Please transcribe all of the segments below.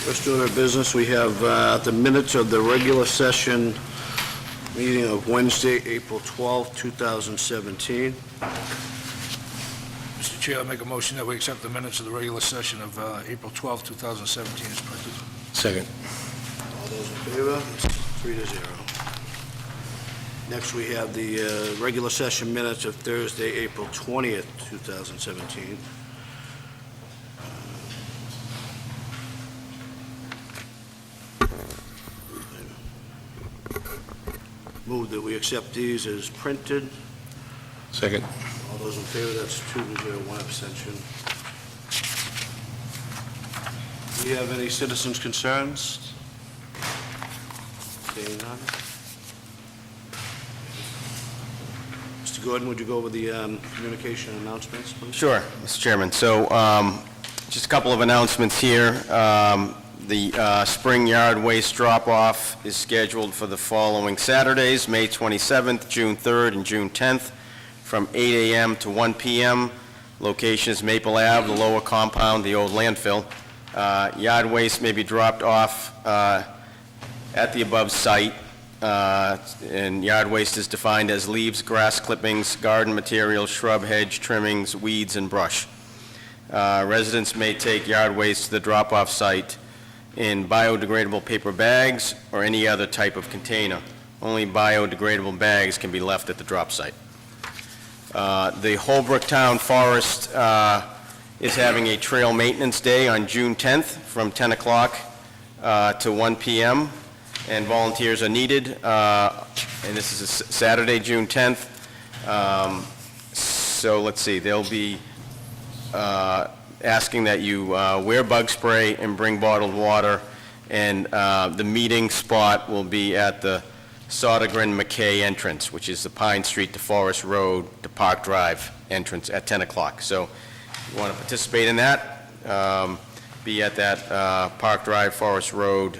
First order of business, we have the minutes of the regular session meeting of Wednesday, April 12, 2017. Mr. Chair, I'll make a motion that we accept the minutes of the regular session of April 12, 2017 as printed. Second. All those in favor? It's 3-0. Next, we have the regular session minutes of Thursday, April 20th, 2017. Move that we accept these as printed. Second. All those in favor, that's 2-0, one abstention. Do you have any citizens' concerns? Seeing none. Mr. Gordon, would you go over the communication announcements, please? Sure, Mr. Chairman. So, just a couple of announcements here. The spring yard waste drop-off is scheduled for the following Saturdays, May 27th, June 3rd, and June 10th, from 8 a.m. to 1 p.m. Location is Maple Ave, the lower compound, the old landfill. Yard waste may be dropped off at the above site, and yard waste is defined as leaves, grass clippings, garden materials, shrub, hedge, trimmings, weeds, and brush. Residents may take yard waste to the drop-off site in biodegradable paper bags or any other type of container. Only biodegradable bags can be left at the drop site. The Holbrook Town Forest is having a trail maintenance day on June 10th from 10 o'clock to 1 p.m. and volunteers are needed. And this is a Saturday, June 10th. So let's see, they'll be asking that you wear bug spray and bring bottled water, and the meeting spot will be at the Sodergren-McKay entrance, which is the Pine Street to Forest Road to Park Drive entrance at 10 o'clock. So if you want to participate in that, be at that Park Drive, Forest Road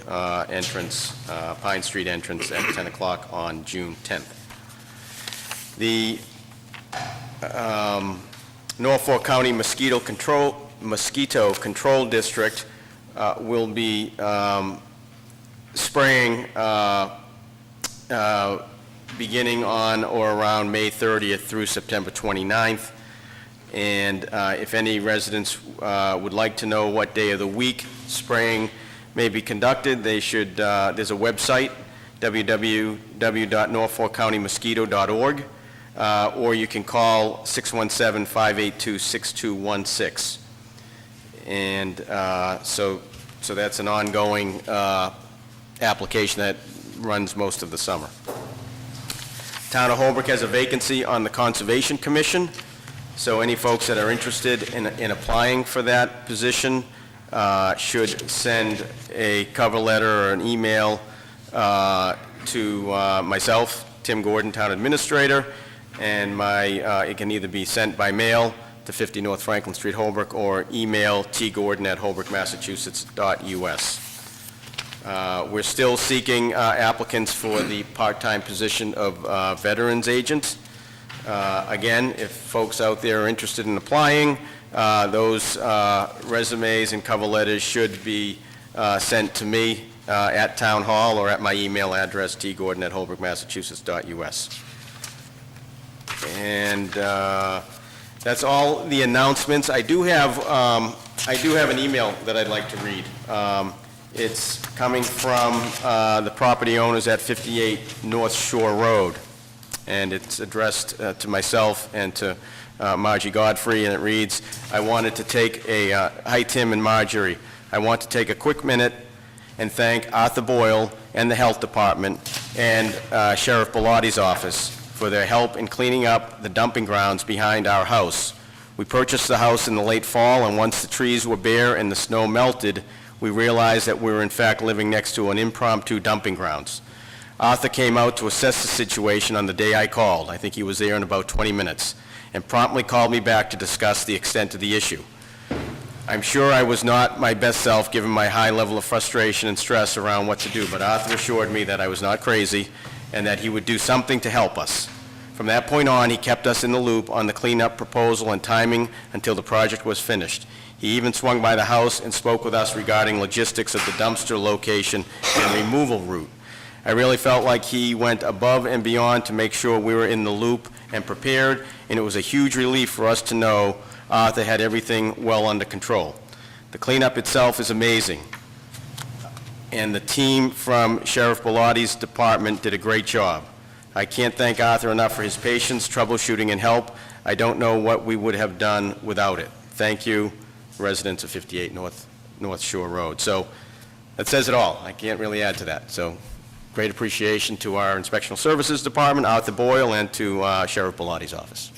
entrance, Pine Street entrance at 10 o'clock on June 10th. The Norfolk County Mosquito Control District will be spraying beginning on or around May 30th through September 29th. And if any residents would like to know what day of the week spraying may be conducted, they should, there's a website, www.norfolkcountymosquito.org. Or you can call 617-582-6216. And so that's an ongoing application that runs most of the summer. Town of Holbrook has a vacancy on the Conservation Commission, so any folks that are interested in applying for that position should send a cover letter or an email to myself, Tim Gordon, Town Administrator, and it can either be sent by mail to 50 North Franklin Street, Holbrook, or email tgordon@holbrookmassachusetts.us. We're still seeking applicants for the part-time position of veterans agent. Again, if folks out there are interested in applying, those resumes and cover letters should be sent to me at Town Hall or at my email address, tgordon@holbrookmassachusetts.us. And that's all the announcements. I do have an email that I'd like to read. It's coming from the property owners at 58 North Shore Road, and it's addressed to myself and to Margie Godfrey, and it reads, I wanted to take hi Tim and Marjorie, I want to take a quick minute and thank Arthur Boyle and the Health Department and Sheriff Bellatti's office for their help in cleaning up the dumping grounds behind our house. We purchased the house in the late fall, and once the trees were bare and the snow melted, we realized that we were in fact living next to an impromptu dumping grounds. Arthur came out to assess the situation on the day I called. I think he was there in about 20 minutes, and promptly called me back to discuss the extent of the issue. I'm sure I was not my best self given my high level of frustration and stress around what to do, but Arthur assured me that I was not crazy and that he would do something to help us. From that point on, he kept us in the loop on the cleanup proposal and timing until the project was finished. He even swung by the house and spoke with us regarding logistics of the dumpster location and removal route. I really felt like he went above and beyond to make sure we were in the loop and prepared, and it was a huge relief for us to know Arthur had everything well under control. The cleanup itself is amazing, and the team from Sheriff Bellatti's department did a great job. I can't thank Arthur enough for his patience, troubleshooting, and help. I don't know what we would have done without it. Thank you, residents of 58 North Shore Road. So that says it all. I can't really add to that. So great appreciation to our Inspectional Services Department, Arthur Boyle, and to Sheriff Bellatti's office.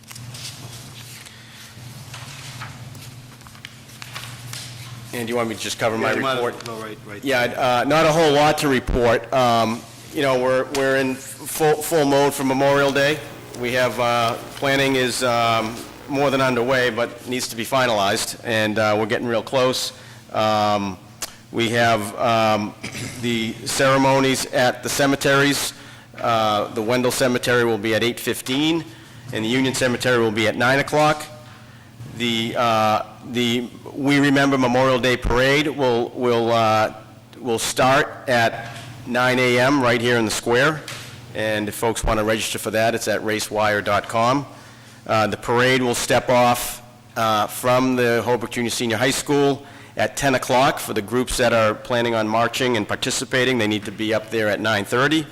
And do you want me to just cover my report? No, right. Yeah, not a whole lot to report. You know, we're in full mode for Memorial Day. We have, planning is more than underway, but needs to be finalized, and we're getting real close. We have the ceremonies at the cemeteries. The Wendell Cemetery will be at 8:15, and the Union Cemetery will be at 9 o'clock. The We Remember Memorial Day Parade will start at 9 a.m. right here in the square, and if folks want to register for that, it's at racewire.com. The parade will step off from the Holbrook Junior Senior High School at 10 o'clock. For the groups that are planning on marching and participating, they need to be up there at 9:30.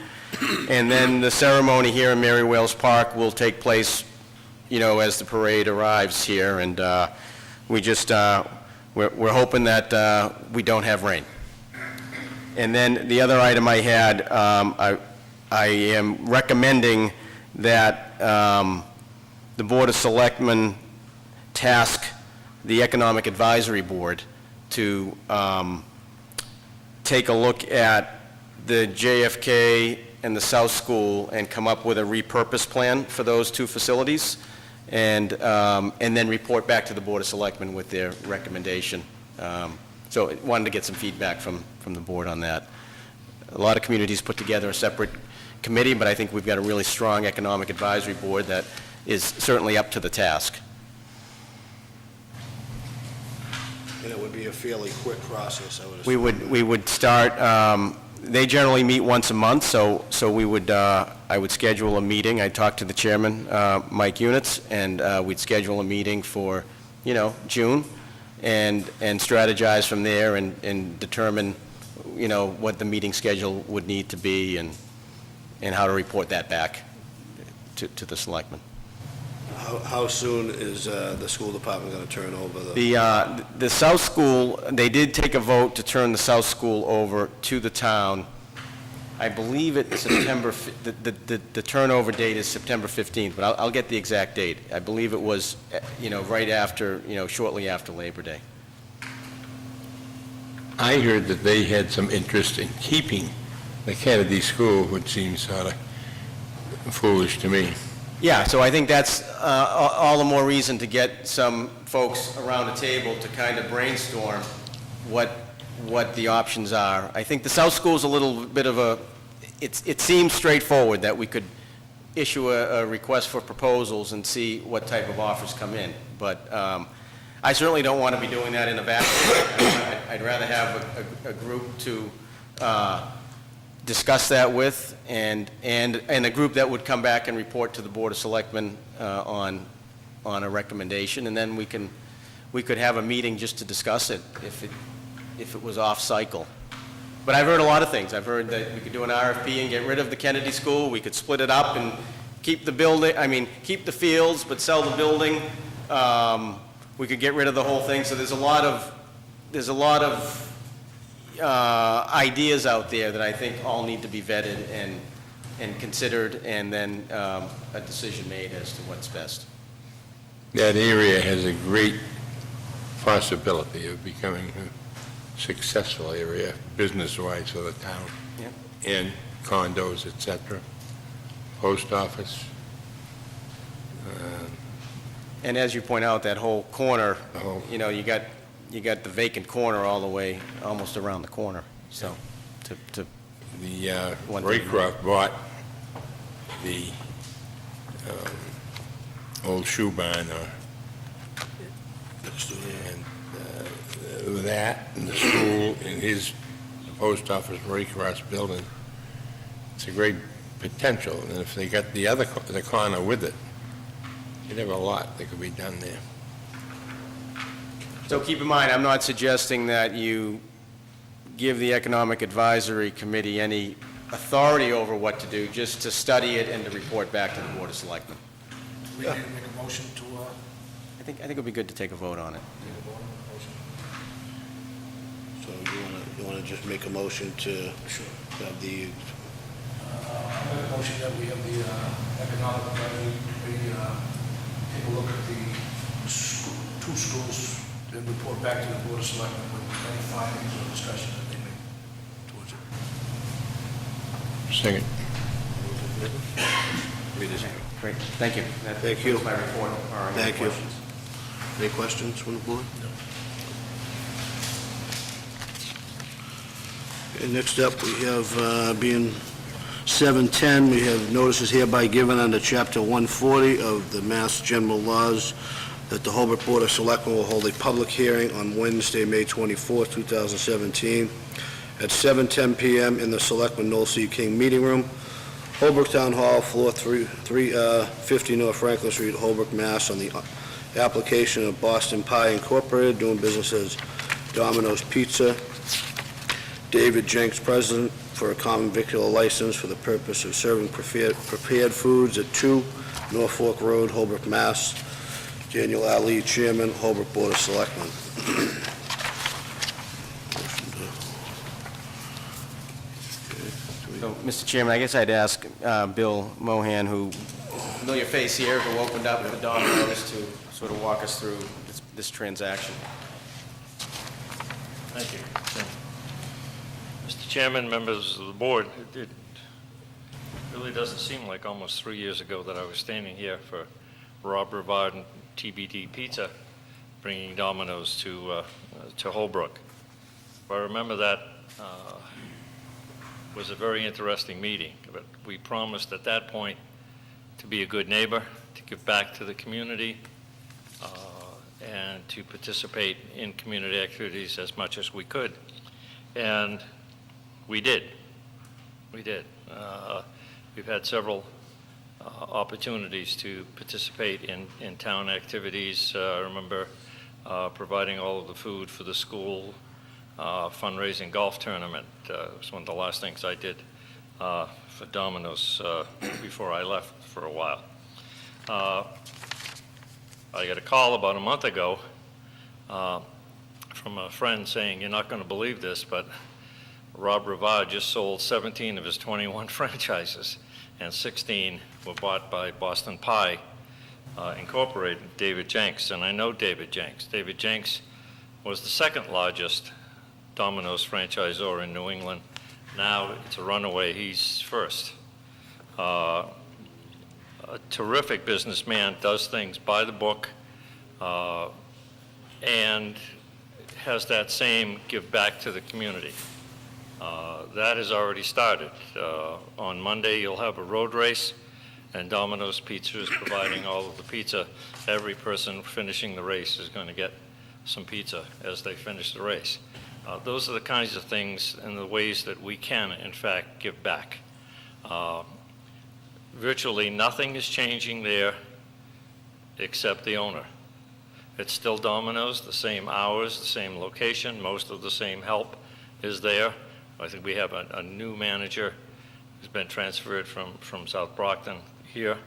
And then the ceremony here in Mary Wales Park will take place, you know, as the parade arrives here, and we're hoping that we don't have rain. And then the other item I had, I am recommending that the Board of Selectmen task the Economic Advisory Board to take a look at the JFK and the South School and come up with a repurpose plan for those two facilities, and then report back to the Board of Selectmen with their recommendation. So I wanted to get some feedback from the board on that. A lot of communities put together a separate committee, but I think we've got a really strong Economic Advisory Board that is certainly up to the task. And it would be a fairly quick process, I would assume. We would start, they generally meet once a month, so we would, I would schedule a meeting. I'd talk to the chairman, Mike Units, and we'd schedule a meeting for, you know, June, and strategize from there and determine, you know, what the meeting schedule would need to be and how to report that back to the selectmen. How soon is the school department going to turn over the... The South School, they did take a vote to turn the South School over to the town. I believe it's September, the turnover date is September 15th, but I'll get the exact date. I believe it was, you know, right after, you know, shortly after Labor Day. I heard that they had some interest in keeping the Kennedy School, which seems sort of foolish to me. Yeah, so I think that's all the more reason to get some folks around a table to kind of brainstorm what the options are. I think the South School is a little bit of a, it seems straightforward that we could issue a request for proposals and see what type of offers come in. But I certainly don't want to be doing that in a vacuum. I'd rather have a group to discuss that with, and a group that would come back and report to the Board of Selectmen on a recommendation, and then we could have a meeting just to discuss it if it was off cycle. But I've heard a lot of things. I've heard that we could do an RFP and get rid of the Kennedy School. We could split it up and keep the building, keep the fields, but sell the building. We could get rid of the whole thing. So there's a lot of ideas out there that I think all need to be vetted and considered, and then a decision made as to what's best. That area has a great possibility of becoming a successful area, business-wise, for the town. Yep. And condos, etc. Post office. And as you point out, that whole corner, Oh. you know, you got the vacant corner all the way, almost around the corner, so, to The One thing. Raycroft bought the old shoe barn or Next to it. and that, and the school, and his post office right across the building. It's a great potential, and if they got the corner with it, you'd have a lot that could be done there. So keep in mind, I'm not suggesting that you give the Economic Advisory Committee any authority over what to do, just to study it and to report back to the Board of Selectmen. We need to make a motion to, I think it would be good to take a vote on it. take a vote on the motion. So you wanna just make a motion to Sure. have the, I make a motion that we have the Economic Advisory Committee take a look at the two schools and report back to the Board of Selectmen with any findings or discussion that they make towards it. Second. 3-0. Great, thank you. That Thank you. concludes my report. Are there any Thank you. questions? Any questions from the board? Okay, next up, we have, being 7:10, we have notices hereby given under Chapter 140 of the Mass General Laws that the Holbrook Board of Selectmen will hold a public hearing on Wednesday, May 24th, 2017, at 7:10 p.m. in the Selectmen Noel C. King Meeting Room, Holbrook Town Hall, floor 350 North Franklin Street, Holbrook, Mass., on the application of Boston Pie Incorporated, doing business as Domino's Pizza, David Jenks, President, for a common victular license for the purpose of serving prepared foods at 2 Norfolk Road, Holbrook, Mass. Daniel Ali, Chairman, Holbrook Board of Selectmen. So, Mr. Chairman, I guess I'd ask Bill Mohan, who, familiar face here, who opened up the Domino's, to sort of walk us through this transaction. Thank you. Mr. Chairman, members of the board, it really doesn't seem like almost 3 years ago that I was standing here for Rob Rivard and TBD Pizza, bringing Domino's to Holbrook. I remember that was a very interesting meeting, but we promised at that point to be a good neighbor, to give back to the community, and to participate in community activities as much as we could. And we did. We did. We've had several opportunities to participate in town activities. I remember providing all of the food for the school fundraising golf tournament. It was one of the last things I did for Domino's before I left for a while. I got a call about a month ago from a friend saying, "You're not going to believe this, but Rob Rivard just sold 17 of his 21 franchises, and 16 were bought by Boston Pie Incorporated, David Jenks." And I know David Jenks. David Jenks was the second largest Domino's franchisor in New England. Now it's a runaway. He's first. A terrific businessman, does things by the book, and has that same give back to the community. That has already started. On Monday, you'll have a road race, and Domino's Pizza is providing all of the pizza. Every person finishing the race is going to get some pizza as they finish the race. Those are the kinds of things and the ways that we can, in fact, give back. Virtually nothing is changing there except the owner. It's still Domino's, the same hours, the same location, most of the same help is there. I think we have a new manager who's been transferred from South Brockton here,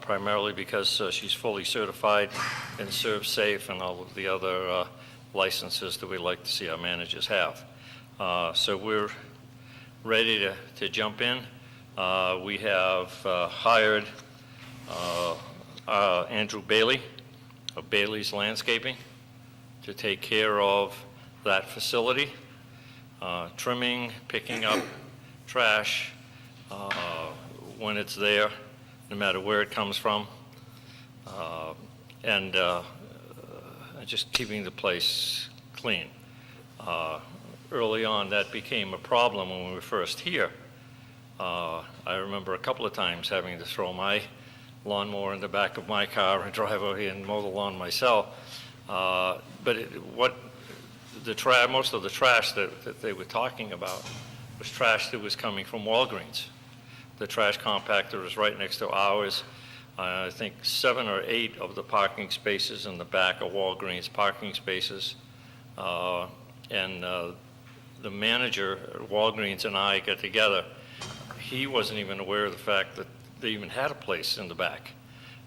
primarily because she's fully certified and serves safe and all of the other licenses that we like to see our managers have. So we're ready to jump in. We have hired Andrew Bailey of Bailey's Landscaping to take care of that facility, trimming, picking up trash when it's there, no matter where it comes from, and just keeping the place clean. Early on, that became a problem when we were first here. I remember a couple of times having to throw my lawnmower in the back of my car and drive over here and mow the lawn myself. Most of the trash that they were talking about was trash that was coming from Walgreens. The trash compactor is right next to ours. I think 7 or 8 of the parking spaces in the back are Walgreens parking spaces. The manager at Walgreens and I got together. He wasn't even aware of the fact that they even had a place in the back.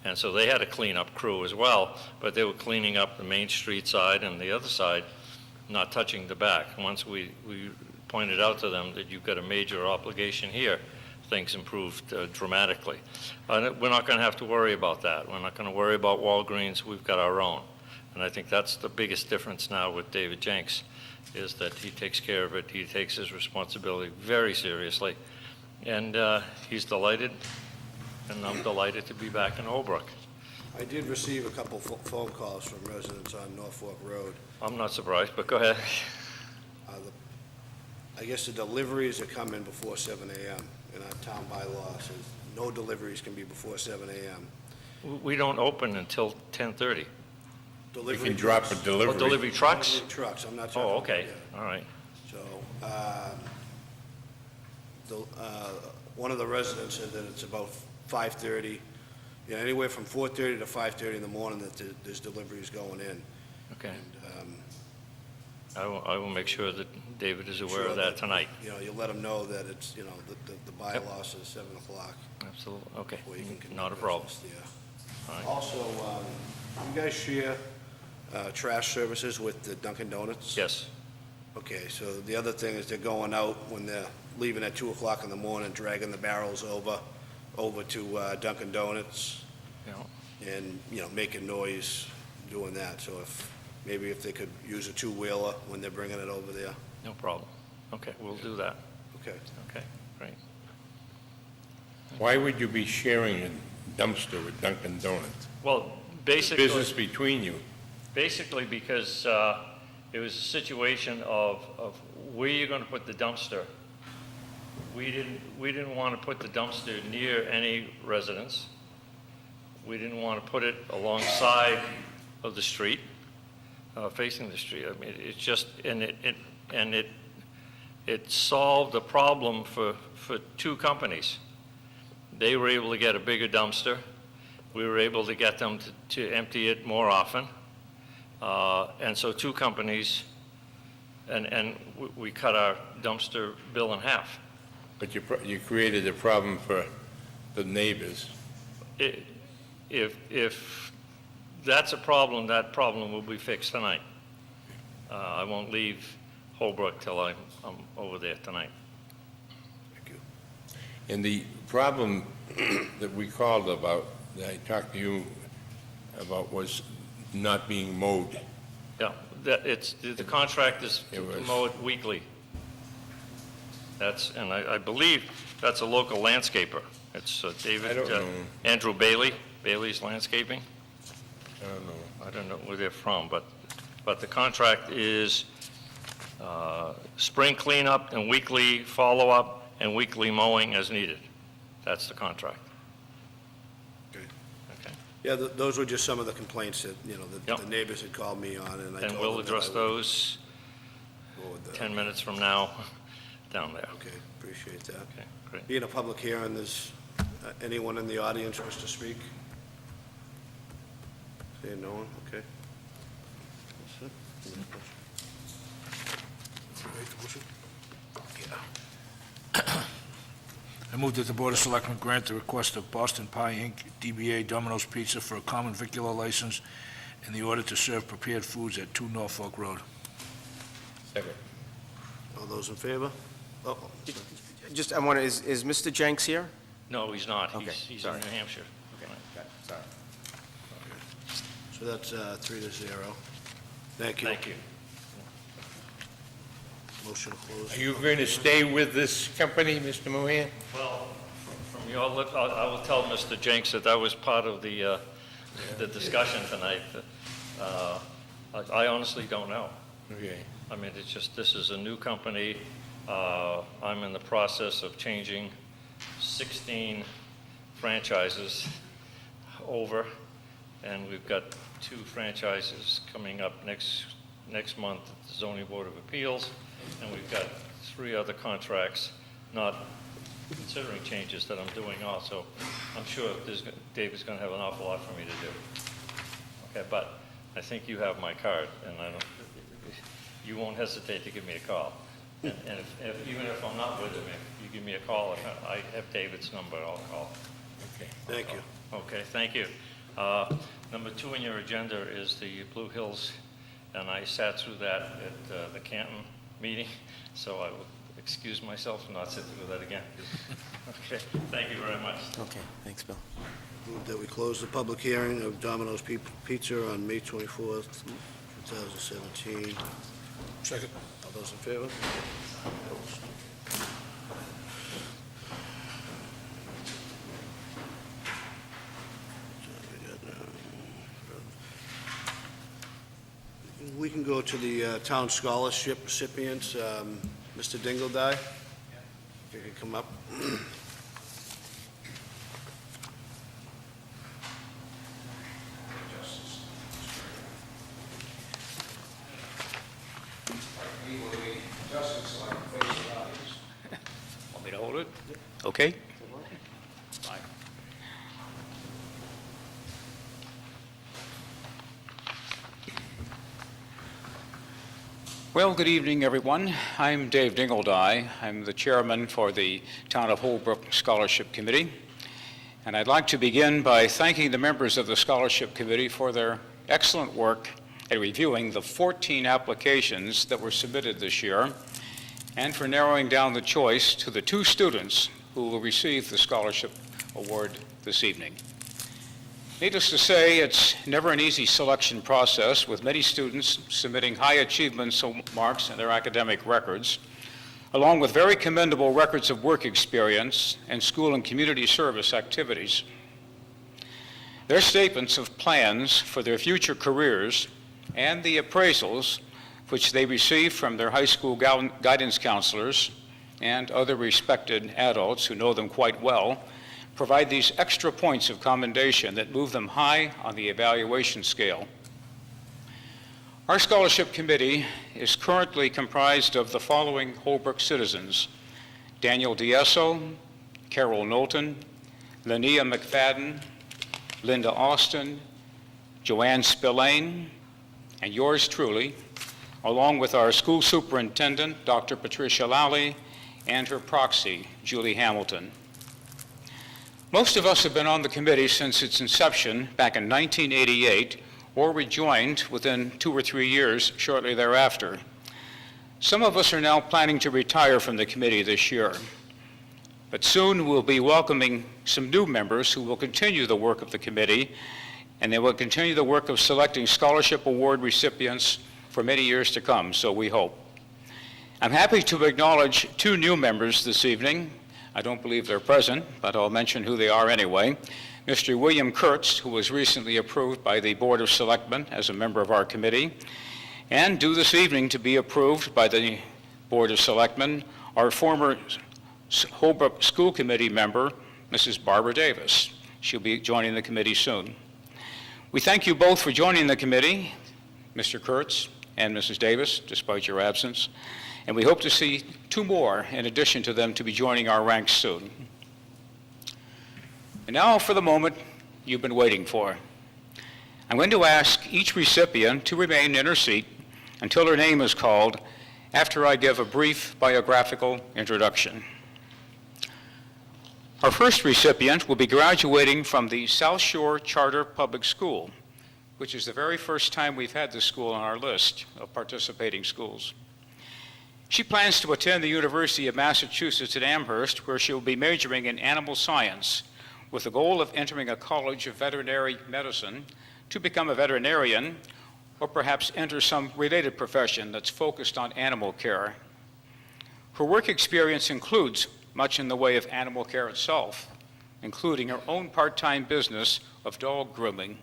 And so they had a cleanup crew as well, but they were cleaning up the Main Street side and the other side, not touching the back. Once we pointed out to them that you've got a major obligation here, things improved dramatically. We're not going to have to worry about that. We're not going to worry about Walgreens. We've got our own. And I think that's the biggest difference now with David Jenks, is that he takes care of it. He takes his responsibility very seriously. And he's delighted, and I'm delighted to be back in Holbrook. I did receive a couple phone calls from residents on Norfolk Road. I'm not surprised, but go ahead. I guess the deliveries are coming before 7 a.m. in our town bylaw says no deliveries can be before 7 a.m. We don't open until 10:30. You can drop a delivery. Oh, delivery trucks? Delivery trucks, I'm not talking. Oh, okay, yeah. all right. So, one of the residents said that it's about 5:30, anywhere from 4:30 to 5:30 in the morning that there's deliveries going in. Okay. And, I will make sure that David is aware sure of that tonight. You let them know that it's, the bylaw says 7 o'clock. Absolutely, okay. Before you can conduct Not a problem. business there. All right. Also, you guys share trash services with the Dunkin' Donuts? Yes, Okay, so the other thing is they're going out when they're leaving at 2 o'clock in the morning, dragging the barrels over to Dunkin' Donuts you know, and, making noise doing that. So maybe if they could use a two-wheeler when they're bringing it over there. no problem. Okay, we'll do that. Okay. Okay, great. Why would you be sharing a dumpster with Dunkin' Donuts? Well, The basically. business between you. Basically because it was a situation of where you're going to put the dumpster. We didn't want to put the dumpster near any residence. We didn't want to put it alongside of the street, facing the street. I mean, it's just, it solved the problem for 2 companies. They were able to get a bigger dumpster. We were able to get them to empty it more often. And so 2 companies, and we cut our dumpster bill in half. But you created a problem for the neighbors. If that's a problem, that problem will be fixed tonight. I won't leave Holbrook till I'm over there tonight. Thank you. And the problem that we called about, that I talked to you about, was not being mowed. Yeah, the contract is It was- to mow it weekly. And I believe that's a local landscaper. It's David. I don't know. Andrew Bailey's Landscaping. I don't know. I don't know where they're from, but the contract is spring cleanup and weekly follow-up and weekly mowing as needed. That's the contract. Okay. Okay. Yeah, those were just some of the complaints that, Yep. the neighbors had called me on, and I told And them we'll that address I would those forward that. 10 minutes from now down there. Okay, appreciate that. Okay, great. Being a public hearing, there's anyone in the audience wish to speak? Seeing no one, okay. That's it. Any questions? I move that the Board of Selectmen grant the request of Boston Pie, Inc., DBA Domino's Pizza for a common vicular license in the order to serve prepared foods at 2 Norfolk Road. Second. All those in favor? Oh, Just, I want to, is Mr. Jenks here? No, he's not. Okay, He's in sorry. New Hampshire. Okay, got it, sorry. so that's 3-0. Thank you. Thank you. Motion closed. Are you going to stay with this company, Mr. Mohan? Well, from your lip, I will tell Mr. Jenks that was part of the discussion tonight. I honestly don't know. Okay. I mean, it's just, this is a new company. I'm in the process of changing 16 franchises over, and we've got 2 franchises coming up next month at the Zoning Board of Appeals, and we've got 3 other contracts, not considering changes that I'm doing also. I'm sure David's going to have an awful lot for me to do. Okay, but I think you have my card, and you won't hesitate to give me a call. And even if I'm not with him, if you give me a call, if I have David's number, I'll call. Okay. Thank you. Okay, thank you. Number 2 on your agenda is the Blue Hills, and I sat through that at the Canton meeting, so I will excuse myself and not sit through that again. Okay, thank you very much. Okay, thanks, Bill. Move that we close the public hearing of Domino's Pizza on May 24th, 2017. Second. All those in favor? Opposed? We can go to the town scholarship recipients. Mr. Dingledye, if you could come up. Want me to hold it? Okay. Fine. Well, good evening, everyone. I'm Dave Dingledye. I'm the chairman for the Town of Holbrook Scholarship Committee. And I'd like to begin by thanking the members of the Scholarship Committee for their excellent work at reviewing the 14 applications that were submitted this year, and for narrowing down the choice to the 2 students who will receive the scholarship award this evening. Needless to say, it's never an easy selection process, with many students submitting high achievement marks in their academic records, along with very commendable records of work experience and school and community service activities. Their statements of plans for their future careers and the appraisals which they receive from their high school guidance counselors and other respected adults who know them quite well provide these extra points of commendation that move them high on the evaluation scale. Our scholarship committee is currently comprised of the following Holbrook citizens: Daniel Diesso, Carol Knowlton, Linnea McFadden, Linda Austin, Joanne Spillane, and yours truly, along with our school superintendent, Dr. Patricia Lally, and her proxy, Julie Hamilton. Most of us have been on the committee since its inception back in 1988, or rejoined within 2 or 3 years shortly thereafter. Some of us are now planning to retire from the committee this year, but soon we'll be welcoming some new members who will continue the work of the committee, and they will continue the work of selecting scholarship award recipients for many years to come, so we hope. I'm happy to acknowledge 2 new members this evening. I don't believe they're present, but I'll mention who they are anyway. Mr. William Kurtz, who was recently approved by the Board of Selectmen as a member of our committee, and due this evening to be approved by the Board of Selectmen, our former Holbrook School Committee member, Mrs. Barbara Davis. She'll be joining the committee soon. We thank you both for joining the committee, Mr. Kurtz and Mrs. Davis, despite your absence, and we hope to see 2 more in addition to them to be joining our ranks soon. And now for the moment you've been waiting for. I'm going to ask each recipient to remain in her seat until her name is called, after I give a brief biographical introduction. Our first recipient will be graduating from the South Shore Charter Public School, which is the very first time we've had this school on our list of participating schools. She plans to attend the University of Massachusetts at Amherst, where she will be majoring in animal science, with the goal of entering a college of veterinary medicine to become a veterinarian, or perhaps enter some related profession that's focused on animal care. Her work experience includes much in the way of animal care itself, including her own part-time business of dog grooming.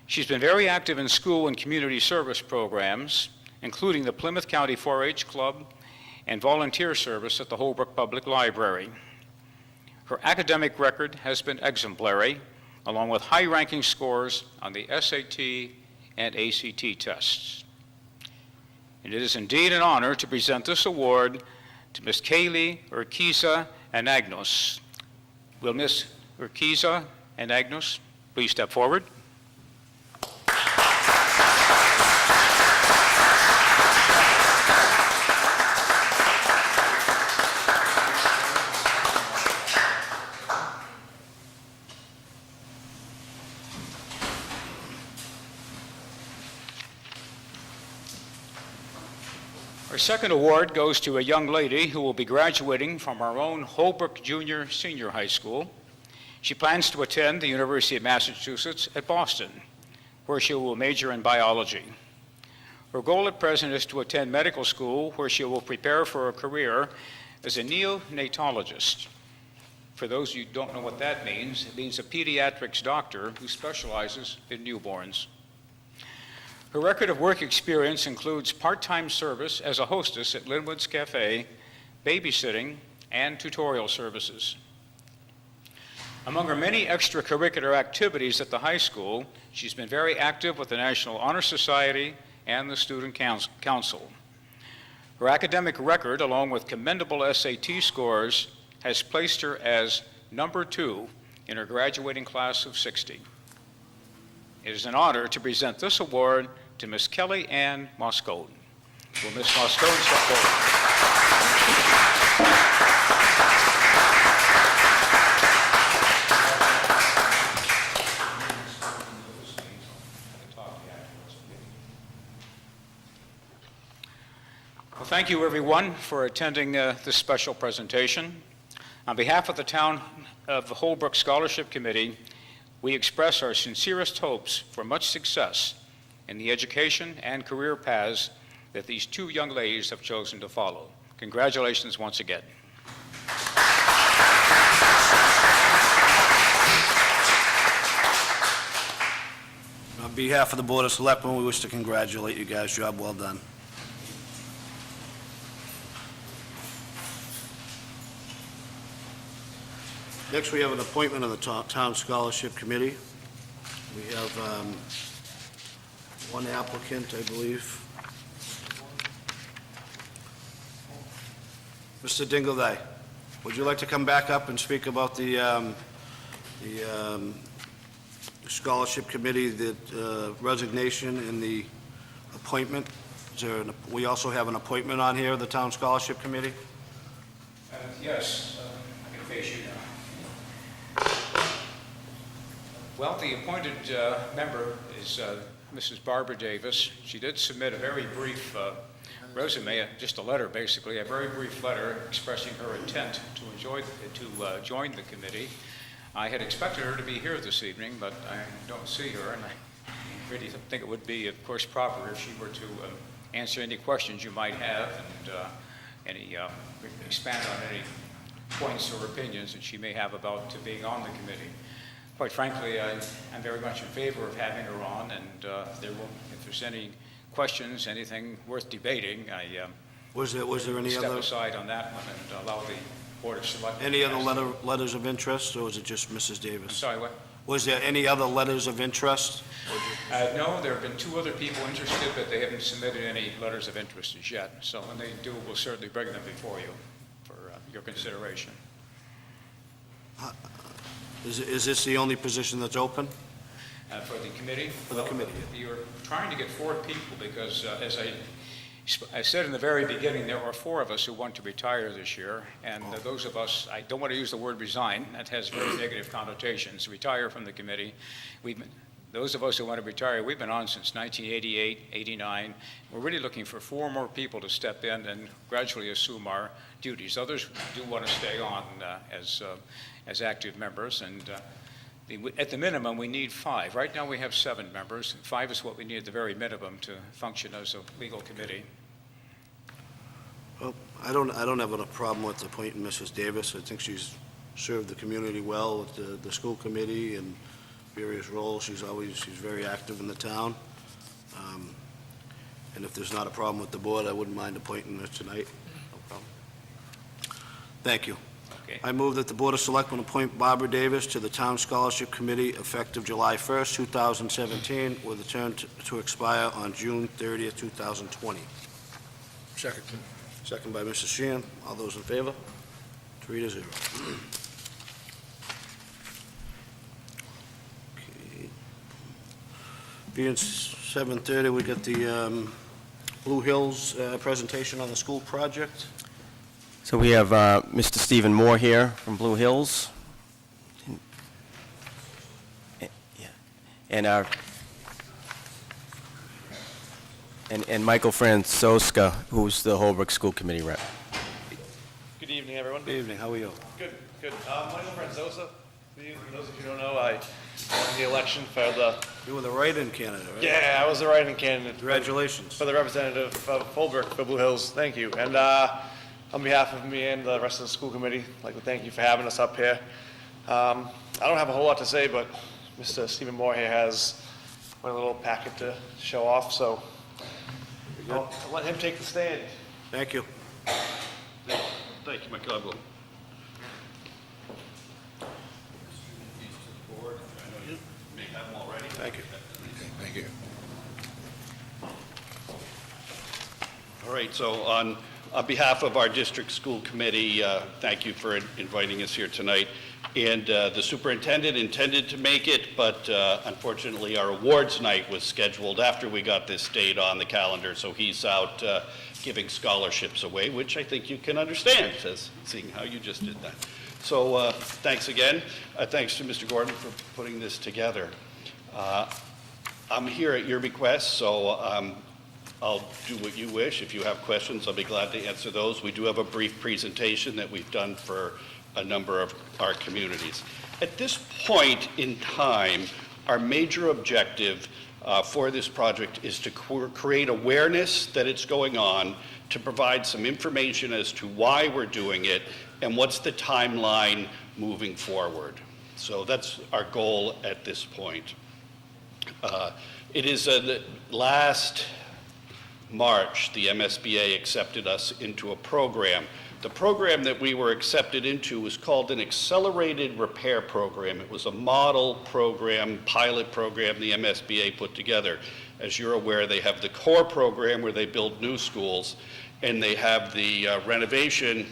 She's been very active in school and community service programs, including the Plymouth County 4-H Club and volunteer service at the Holbrook Public Library. Her academic record has been exemplary, along with high-ranking scores on the SAT and ACT tests. And it is indeed an honor to present this award to Ms. Kaylee Urquiza Anagnos. Will Ms. Urquiza Anagnos please step forward? Our second award goes to a young lady who will be graduating from our own Holbrook Junior Senior High School. She plans to attend the University of Massachusetts at Boston, where she will major in biology. Her goal at present is to attend medical school, where she will prepare for a career as a neonatologist. For those of you who don't know what that means, it means a pediatrics doctor who specializes in newborns. Her record of work experience includes part-time service as a hostess at Linwood's Cafe, babysitting, and tutorial services. Among her many extracurricular activities at the high school, she's been very active with the National Honor Society and the Student Council. Her academic record, along with commendable SAT scores, has placed her as number 2 in her graduating class of 60. It is an honor to present this award to Ms. Kelly Ann Moscone. Will Ms. Moscone step forward? Well, thank you, everyone, for attending this special presentation. On behalf of the Town of Holbrook Scholarship Committee, we express our sincerest hopes for much success in the education and career paths that these two young ladies have chosen to follow. Congratulations once again. On behalf of the Board of Selectmen, we wish to congratulate you guys. Job well done. Next, we have an appointment of the Town Scholarship Committee. We have one applicant, I believe. Mr. Dingleday, would you like to come back up and speak about the Scholarship Committee, the resignation and the appointment? We also have an appointment on here, the Town Scholarship Committee? Yes, I can face you now. Well, the appointed member is Mrs. Barbara Davis. She did submit a very brief resume, just a letter basically, a very brief letter expressing her intent to join the committee. I had expected her to be here this evening, but I don't see her, and I really think it would be, of course, proper if she were to answer any questions you might have and expand on any points or opinions that she may have about being on the committee. Quite frankly, I'm very much in favor of having her on, and if there's any questions, anything worth debating, Was there any step other, aside on that one and allow the Board of Selectmen. any other letters of interest, or was it just Mrs. I'm Davis? sorry, what? Was there any other letters of interest? No, there have been two other people interested, but they haven't submitted any letters of interest as yet. So when they do, we'll certainly bring them before you for your consideration. Is this the only position that's open? For the committee? For the committee. You're trying to get 4 people because, as I said in the very beginning, there are 4 of us who want to retire this year, and those of us, I don't want to use the word resign, that has very negative connotations, retire from the committee. Those of us who want to retire, we've been on since 1988, 89. We're really looking for 4 more people to step in and gradually assume our duties. Others do want to stay on as active members, and at the minimum, we need 5. Right now, we have 7 members. 5 is what we need at the very minimum to function as a legal committee. Well, I don't have a problem with appointing Mrs. Davis. I think she's served the community well with the school committee and various roles. She's very active in the town. And if there's not a problem with the board, I wouldn't mind appointing her tonight. No problem. Thank you. I move that the Board of Selectmen appoint Barbara Davis to the Town Scholarship Committee effective July 1st, 2017, with a term to expire on June 30th, 2020. Second. Second by Mr. Sheehan. All those in favor? 3-0. Okay. Being 7:30, we got the Blue Hills presentation on the school project. So we have Mr. Stephen Moore here from Blue Hills. And our and Michael Francoska, who's the Holbrook School Committee rep. Good evening, everyone. Good evening, how are you? Good, good. Michael Franzosa. Those of you who don't know, I won the election for the... You were the write-in candidate, right? Yeah, I was the write-in candidate. Congratulations. For the representative of Holbrook for Blue Hills. Thank you. And on behalf of me and the rest of the school committee, I'd like to thank you for having us up here. I don't have a whole lot to say, but Mr. Stephen Moore here has a little packet to show off, so I'll let him take the stand. Thank you. Thank you, Michael. I will. Thank you. Thank you. All right, so on behalf of our district school committee, thank you for inviting us here tonight. And the superintendent intended to make it, but unfortunately our awards night was scheduled after we got this date on the calendar, so he's out giving scholarships away, which I think you can understand, as seeing how you just did that. So thanks again. Thanks to Mr. Gordon for putting this together. I'm here at your request, so I'll do what you wish. If you have questions, I'll be glad to answer those. We do have a brief presentation that we've done for a number of our communities. At this point in time, our major objective for this project is to create awareness that it's going on, to provide some information as to why we're doing it, and what's the timeline moving forward. So that's our goal at this point. It is last March, the MSBA accepted us into a program. The program that we were accepted into was called an Accelerated Repair Program. It was a model program, pilot program the MSBA put together. As you're aware, they have the core program where they build new schools, and they have the renovation,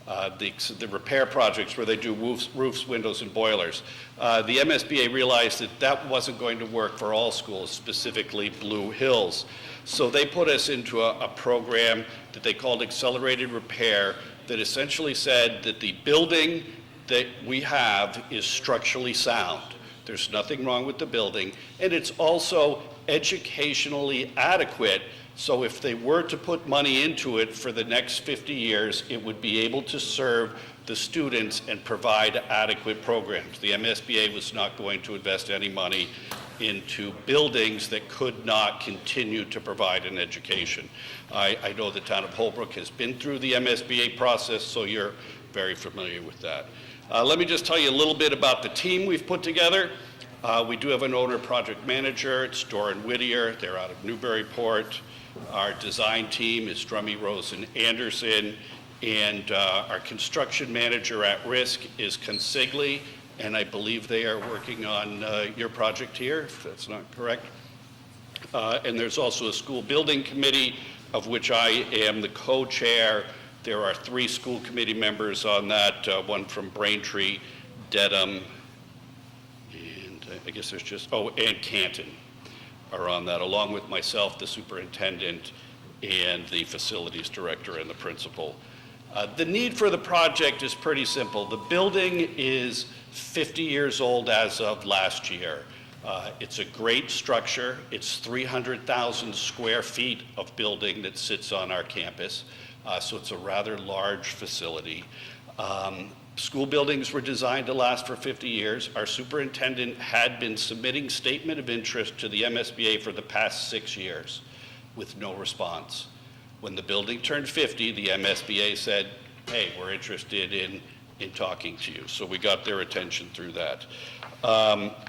the repair projects where they do roofs, windows, and boilers. The MSBA realized that that wasn't going to work for all schools, specifically Blue Hills. So they put us into a program that they called Accelerated Repair that essentially said that the building that we have is structurally sound. There's nothing wrong with the building, and it's also educationally adequate. So if they were to put money into it for the next 50 years, it would be able to serve the students and provide adequate programs. The MSBA was not going to invest any money into buildings that could not continue to provide an education. I know the town of Holbrook has been through the MSBA process, so you're very familiar with that. Let me just tell you a little bit about the team we've put together. We do have an owner project manager. It's Doran Whittier. They're out of Newburyport. Our design team is Drummy Rosen Anderson, and our construction manager at risk is Consigli, and I believe they are working on your project here, if that's not correct. And there's also a school building committee, of which I am the co-chair. There are 3 school committee members on that, one from Braintree, Dedham, and I guess there's just, and Canton are on that, along with myself, the superintendent, and the facilities director and the principal. The need for the project is pretty simple. The building is 50 years old as of last year. It's a great structure. It's 300,000 square feet of building that sits on our campus, so it's a rather large facility. School buildings were designed to last for 50 years. Our superintendent had been submitting statement of interest to the MSBA for the past 6 years with no response. When the building turned 50, the MSBA said, hey, we're interested in talking to you. So we got their attention through that.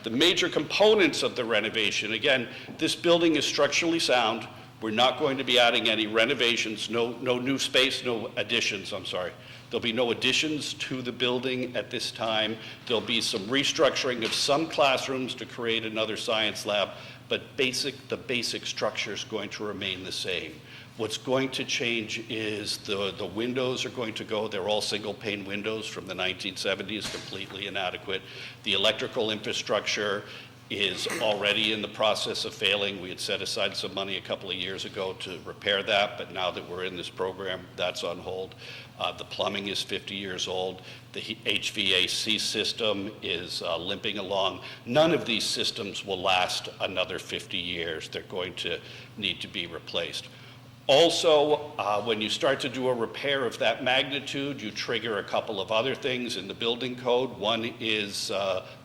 The major components of the renovation, again, this building is structurally sound. We're not going to be adding any renovations, no new space, no additions, I'm sorry. There'll be no additions to the building at this time. There'll be some restructuring of some classrooms to create another science lab, but the basic structure is going to remain the same. What's going to change is the windows are going to go. They're all single pane windows from the 1970s, completely inadequate. The electrical infrastructure is already in the process of failing. We had set aside some money a couple of years ago to repair that, but now that we're in this program, that's on hold. The plumbing is 50 years old. The HVAC system is limping along. None of these systems will last another 50 years. They're going to need to be replaced. Also, when you start to do a repair of that magnitude, you trigger a couple of other things in the building code. One is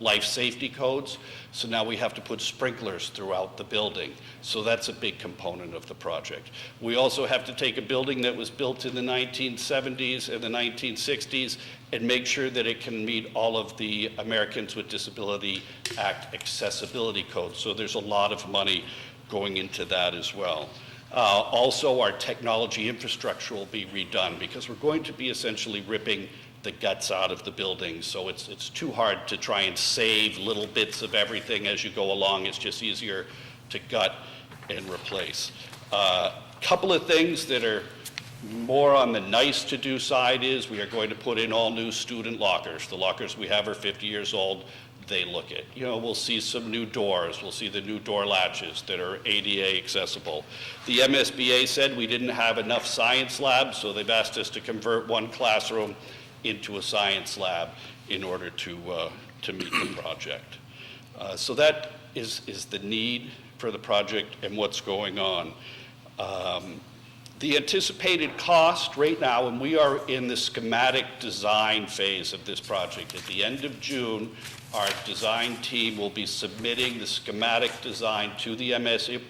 life safety codes. So now we have to put sprinklers throughout the building. So that's a big component of the project. We also have to take a building that was built in the 1970s and the 1960s and make sure that it can meet all of the Americans with Disability Act accessibility codes. So there's a lot of money going into that as well. Also, our technology infrastructure will be redone because we're going to be essentially ripping the guts out of the building. So it's too hard to try and save little bits of everything as you go along. It's just easier to gut and replace. Couple of things that are more on the nice to do side is we are going to put in all new student lockers. The lockers we have are 50 years old. They look at. We'll see some new doors. We'll see the new door latches that are ADA accessible. The MSBA said we didn't have enough science labs, so they've asked us to convert one classroom into a science lab in order to meet the project. So that is the need for the project and what's going on. The anticipated cost right now, and we are in the schematic design phase of this project. At the end of June, our design team will be submitting the schematic design to the MSA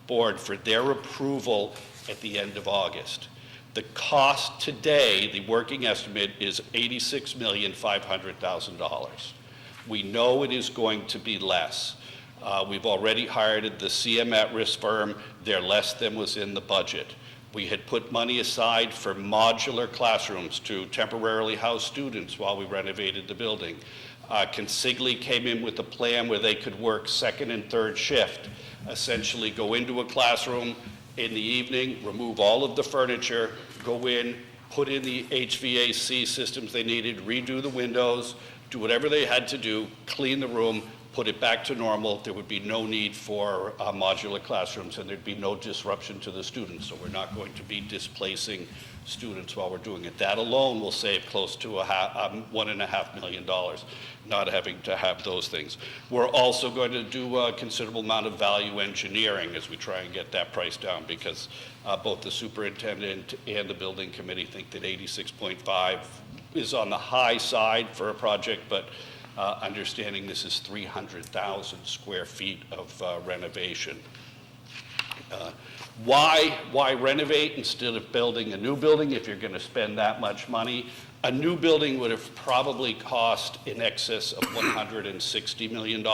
board for their approval at the end of August. The cost today, the working estimate, is $86,500,000. We know it is going to be less. We've already hired the CM at-risk firm. They're less than was in the budget. We had put money aside for modular classrooms to temporarily house students while we renovated the building. Consigli came in with a plan where they could work second and third shift, essentially go into a classroom in the evening, remove all of the furniture, go in, put in the HVAC systems they needed, redo the windows, do whatever they had to do, clean the room, put it back to normal. There would be no need for modular classrooms, and there'd be no disruption to the students. So we're not going to be displacing students while we're doing it. That alone will save close to $1.5 million, not having to have those things. We're also going to do a considerable amount of value engineering as we try and get that price down, because both the superintendent and the building committee think that 86.5 is on the high side for a project, but understanding this is 300,000 square feet of renovation. Why renovate instead of building a new building if you're going to spend that much money? A new building would have probably cost in excess of $160 million.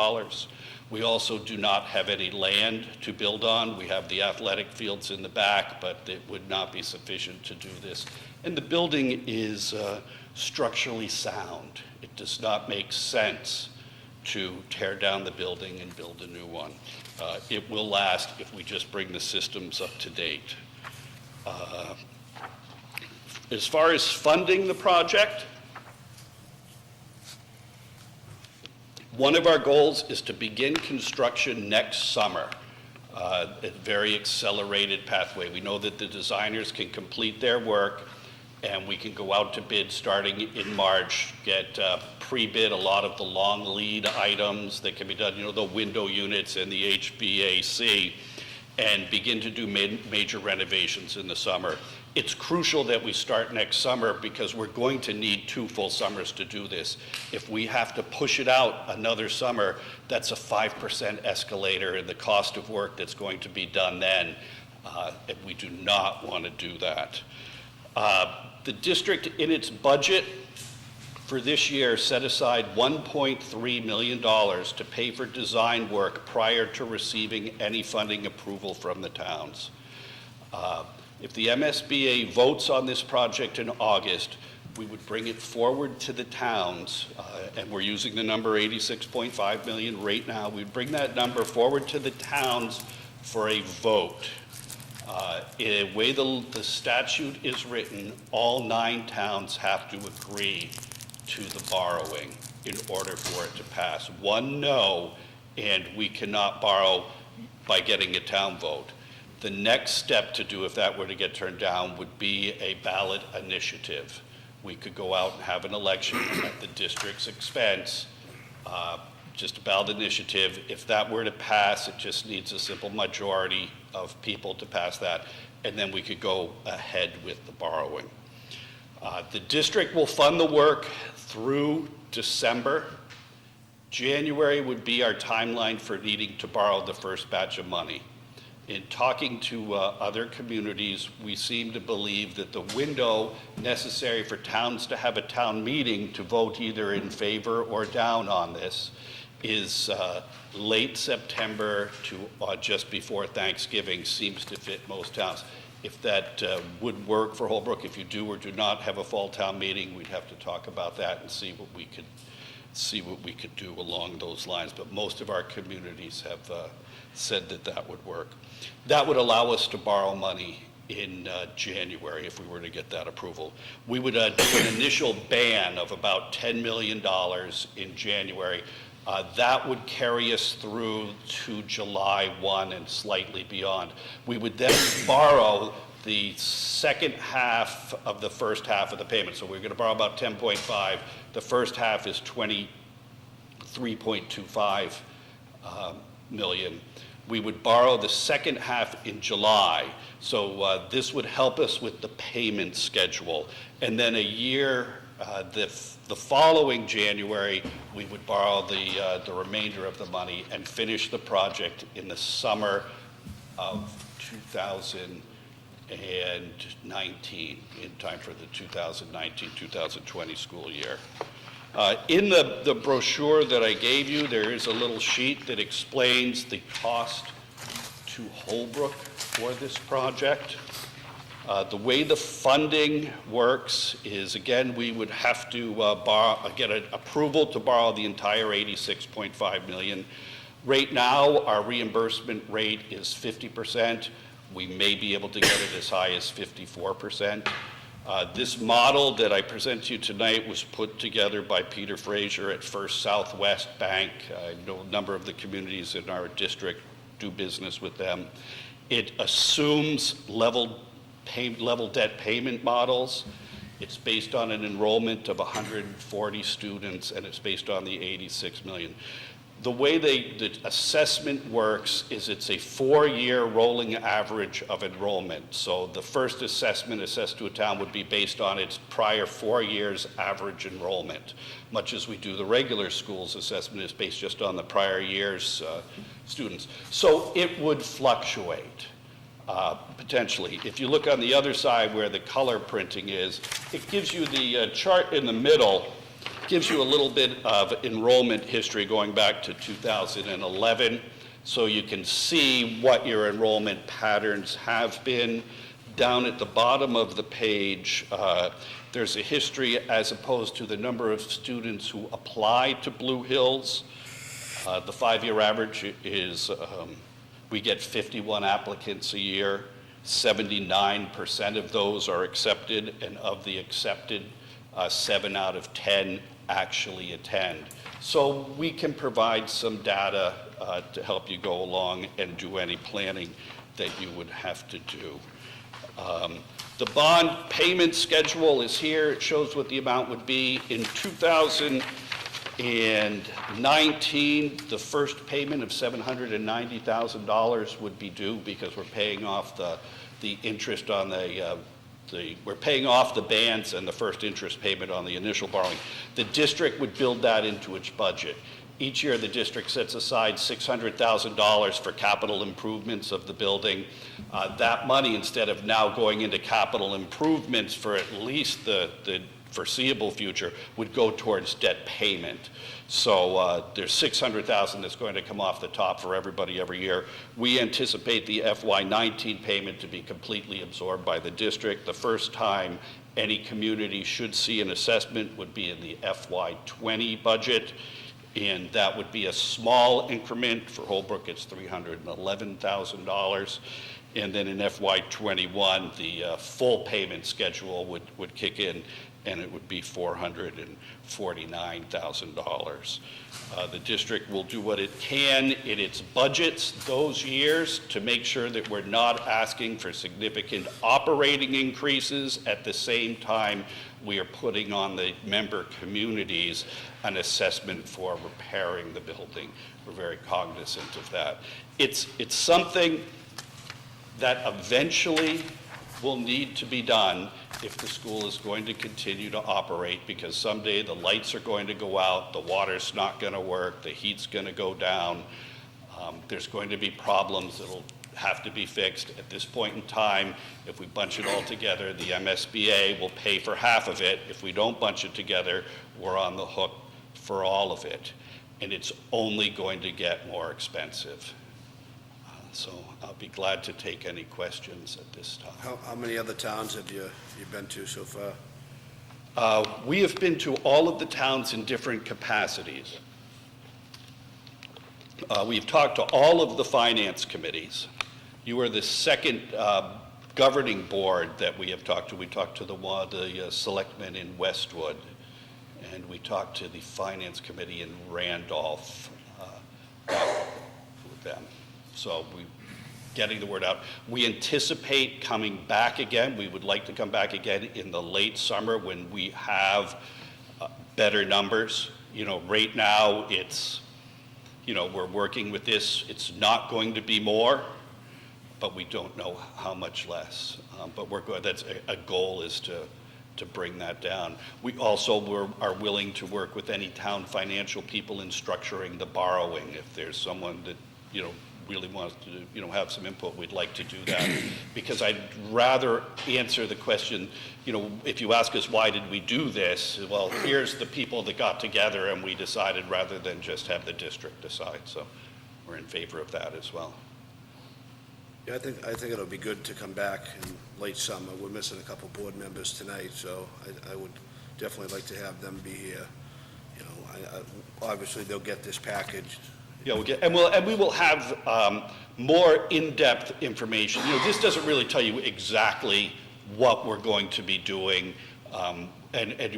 We also do not have any land to build on. We have the athletic fields in the back, but it would not be sufficient to do this. And the building is structurally sound. It does not make sense to tear down the building and build a new one. It will last if we just bring the systems up to date. As far as funding the project, one of our goals is to begin construction next summer, a very accelerated pathway. We know that the designers can complete their work, and we can go out to bid starting in March, get pre-bid a lot of the long lead items that can be done, the window units and the HVAC, and begin to do major renovations in the summer. It's crucial that we start next summer because we're going to need 2 full summers to do this. If we have to push it out another summer, that's a 5% escalator in the cost of work that's going to be done then, and we do not want to do that. The district, in its budget for this year, set aside $1.3 million to pay for design work prior to receiving any funding approval from the towns. If the MSBA votes on this project in August, we would bring it forward to the towns, and we're using the number 86.5 million right now. We'd bring that number forward to the towns for a vote. In the way the statute is written, all 9 towns have to agree to the borrowing in order for it to pass. 1 no, and we cannot borrow by getting a town vote. The next step to do if that were to get turned down would be a ballot initiative. We could go out and have an election at the district's expense, just a ballot initiative. If that were to pass, it just needs a simple majority of people to pass that, and then we could go ahead with the borrowing. The district will fund the work through December. January would be our timeline for needing to borrow the first batch of money. In talking to other communities, we seem to believe that the window necessary for towns to have a town meeting to vote either in favor or down on this is late September to just before Thanksgiving seems to fit most towns. If that would work for Holbrook, if you do or do not have a fall town meeting, we'd have to talk about that and see what we could do along those lines. But most of our communities have said that that would work. That would allow us to borrow money in January if we were to get that approval. We would do an initial ban of about $10 million in January. That would carry us through to July 1 and slightly beyond. We would then borrow the second half of the first half of the payment. So we're going to borrow about 10.5. The first half is 23.25 million. We would borrow the second half in July. So this would help us with the payment schedule. And then a year, the following January, we would borrow the remainder of the money and finish the project in the summer of 2019, in time for the 2019-2020 school year. In the brochure that I gave you, there is a little sheet that explains the cost to Holbrook for this project. The way the funding works is, again, we would have to get an approval to borrow the entire $86.5 million. Right now, our reimbursement rate is 50%. We may be able to get it as high as 54%. This model that I present to you tonight was put together by Peter Fraser at First Southwest Bank. I know a number of the communities in our district do business with them. It assumes level debt payment models. It's based on an enrollment of 140 students, and it's based on the 86 million. The way the assessment works is it's a 4-year rolling average of enrollment. So the first assessment assessed to a town would be based on its prior 4 years average enrollment, much as we do the regular schools assessment is based just on the prior year's students. So it would fluctuate. Potentially. If you look on the other side where the color printing is, it gives you the chart in the middle, gives you a little bit of enrollment history going back to 2011, so you can see what your enrollment patterns have been. Down at the bottom of the page, there's a history as opposed to the number of students who apply to Blue Hills. The 5-year average is we get 51 applicants a year. 79% of those are accepted, and of the accepted, 7 out of 10 actually attend. So we can provide some data to help you go along and do any planning that you would have to do. The bond payment schedule is here. It shows what the amount would be. In 2019, the first payment of $790,000 would be due because we're paying off the interest on we're paying off the bands and the first interest payment on the initial borrowing. The district would build that into its budget. Each year, the district sets aside $600,000 for capital improvements of the building. That money, instead of now going into capital improvements for at least the foreseeable future would go towards debt payment. So there's $600,000 that's going to come off the top for everybody every year. We anticipate the FY19 payment to be completely absorbed by the district. The first time any community should see an assessment would be in the FY20 budget, and that would be a small increment. For Holbrook, it's $311,000. And then in FY21, the full payment schedule would kick in, and it would be $449,000. The district will do what it can in its budgets those years to make sure that we're not asking for significant operating increases. At the same time, we are putting on the member communities an assessment for repairing the building. We're very cognizant of that. It's something that eventually will need to be done if the school is going to continue to operate, because someday the lights are going to go out, the water's not going to work, the heat's going to go down. There's going to be problems that'll have to be fixed. At this point in time, if we bunch it all together, the MSBA will pay for half of it. If we don't bunch it together, we're on the hook for all of it. And it's only going to get more expensive. So I'll be glad to take any questions at this time. How many other towns have you been to so far? We have been to all of the towns in different capacities. We've talked to all of the finance committees. You are the second governing board that we have talked to. We talked to the Selectmen in Westwood, and we talked to the finance committee in Randolph with them. So we're getting the word out. We anticipate coming back again. We would like to come back again in the late summer when we have better numbers. You know, right now it's, you know, we're working with this. It's not going to be more, but we don't know how much less. But we're good. That's a goal, is to bring that down. We also are willing to work with any town financial people in structuring the borrowing. If there's someone that, you know, really wants to, you know, have some input, we'd like to do that. Because I'd rather answer the question, you know, if you ask us why did we do this, well, here's the people that got together and we decided, rather than just have the district decide. So we're in favor of that as well. Yeah, I think it'll be good to come back in late summer. We're missing a couple board members tonight, so I would definitely like to have them be here. You know, obviously they'll get this package. Yeah, we will have more in-depth information. You know, this doesn't really tell you exactly what we're going to be doing, and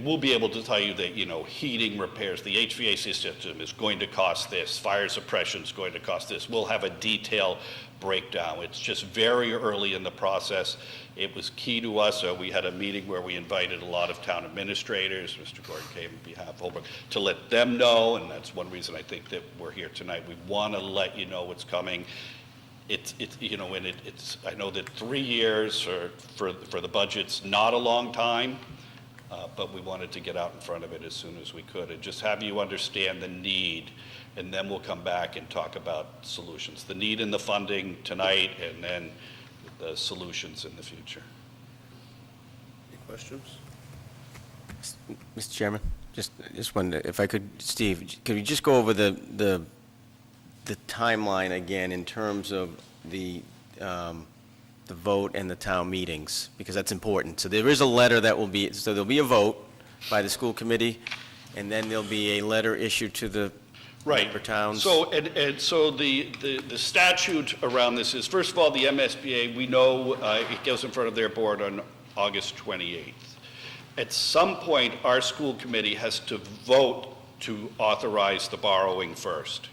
we'll be able to tell you that, you know, heating repairs, the HVAC system is going to cost this, fire suppression is going to cost this. We'll have a detailed breakdown. It's just very early in the process. It was key to us. We had a meeting where we invited a lot of town administrators. Mr. Gordon came on behalf of Holbrook to let them know, and that's one reason I think that we're here tonight. We want to let you know what's coming. It's you know, and it's I know that 3 years for the budget's not a long time, but we wanted to get out in front of it as soon as we could and just have you understand the need. And then we'll come back and talk about solutions. The need and the funding tonight, and then the solutions in the future. Any questions? Mr. Chairman, just wonder if I could, Steve, could you just go over the timeline again in terms of the vote and the town meetings, because that's important. So there is a letter that will be, so there'll be a vote by the school committee, and then there'll be a letter issued to the member towns. So, and so the statute around this is, first of all, the MSBA, we know it goes in front of their board on August 28th. At some point, our school committee has to vote to authorize the borrowing first.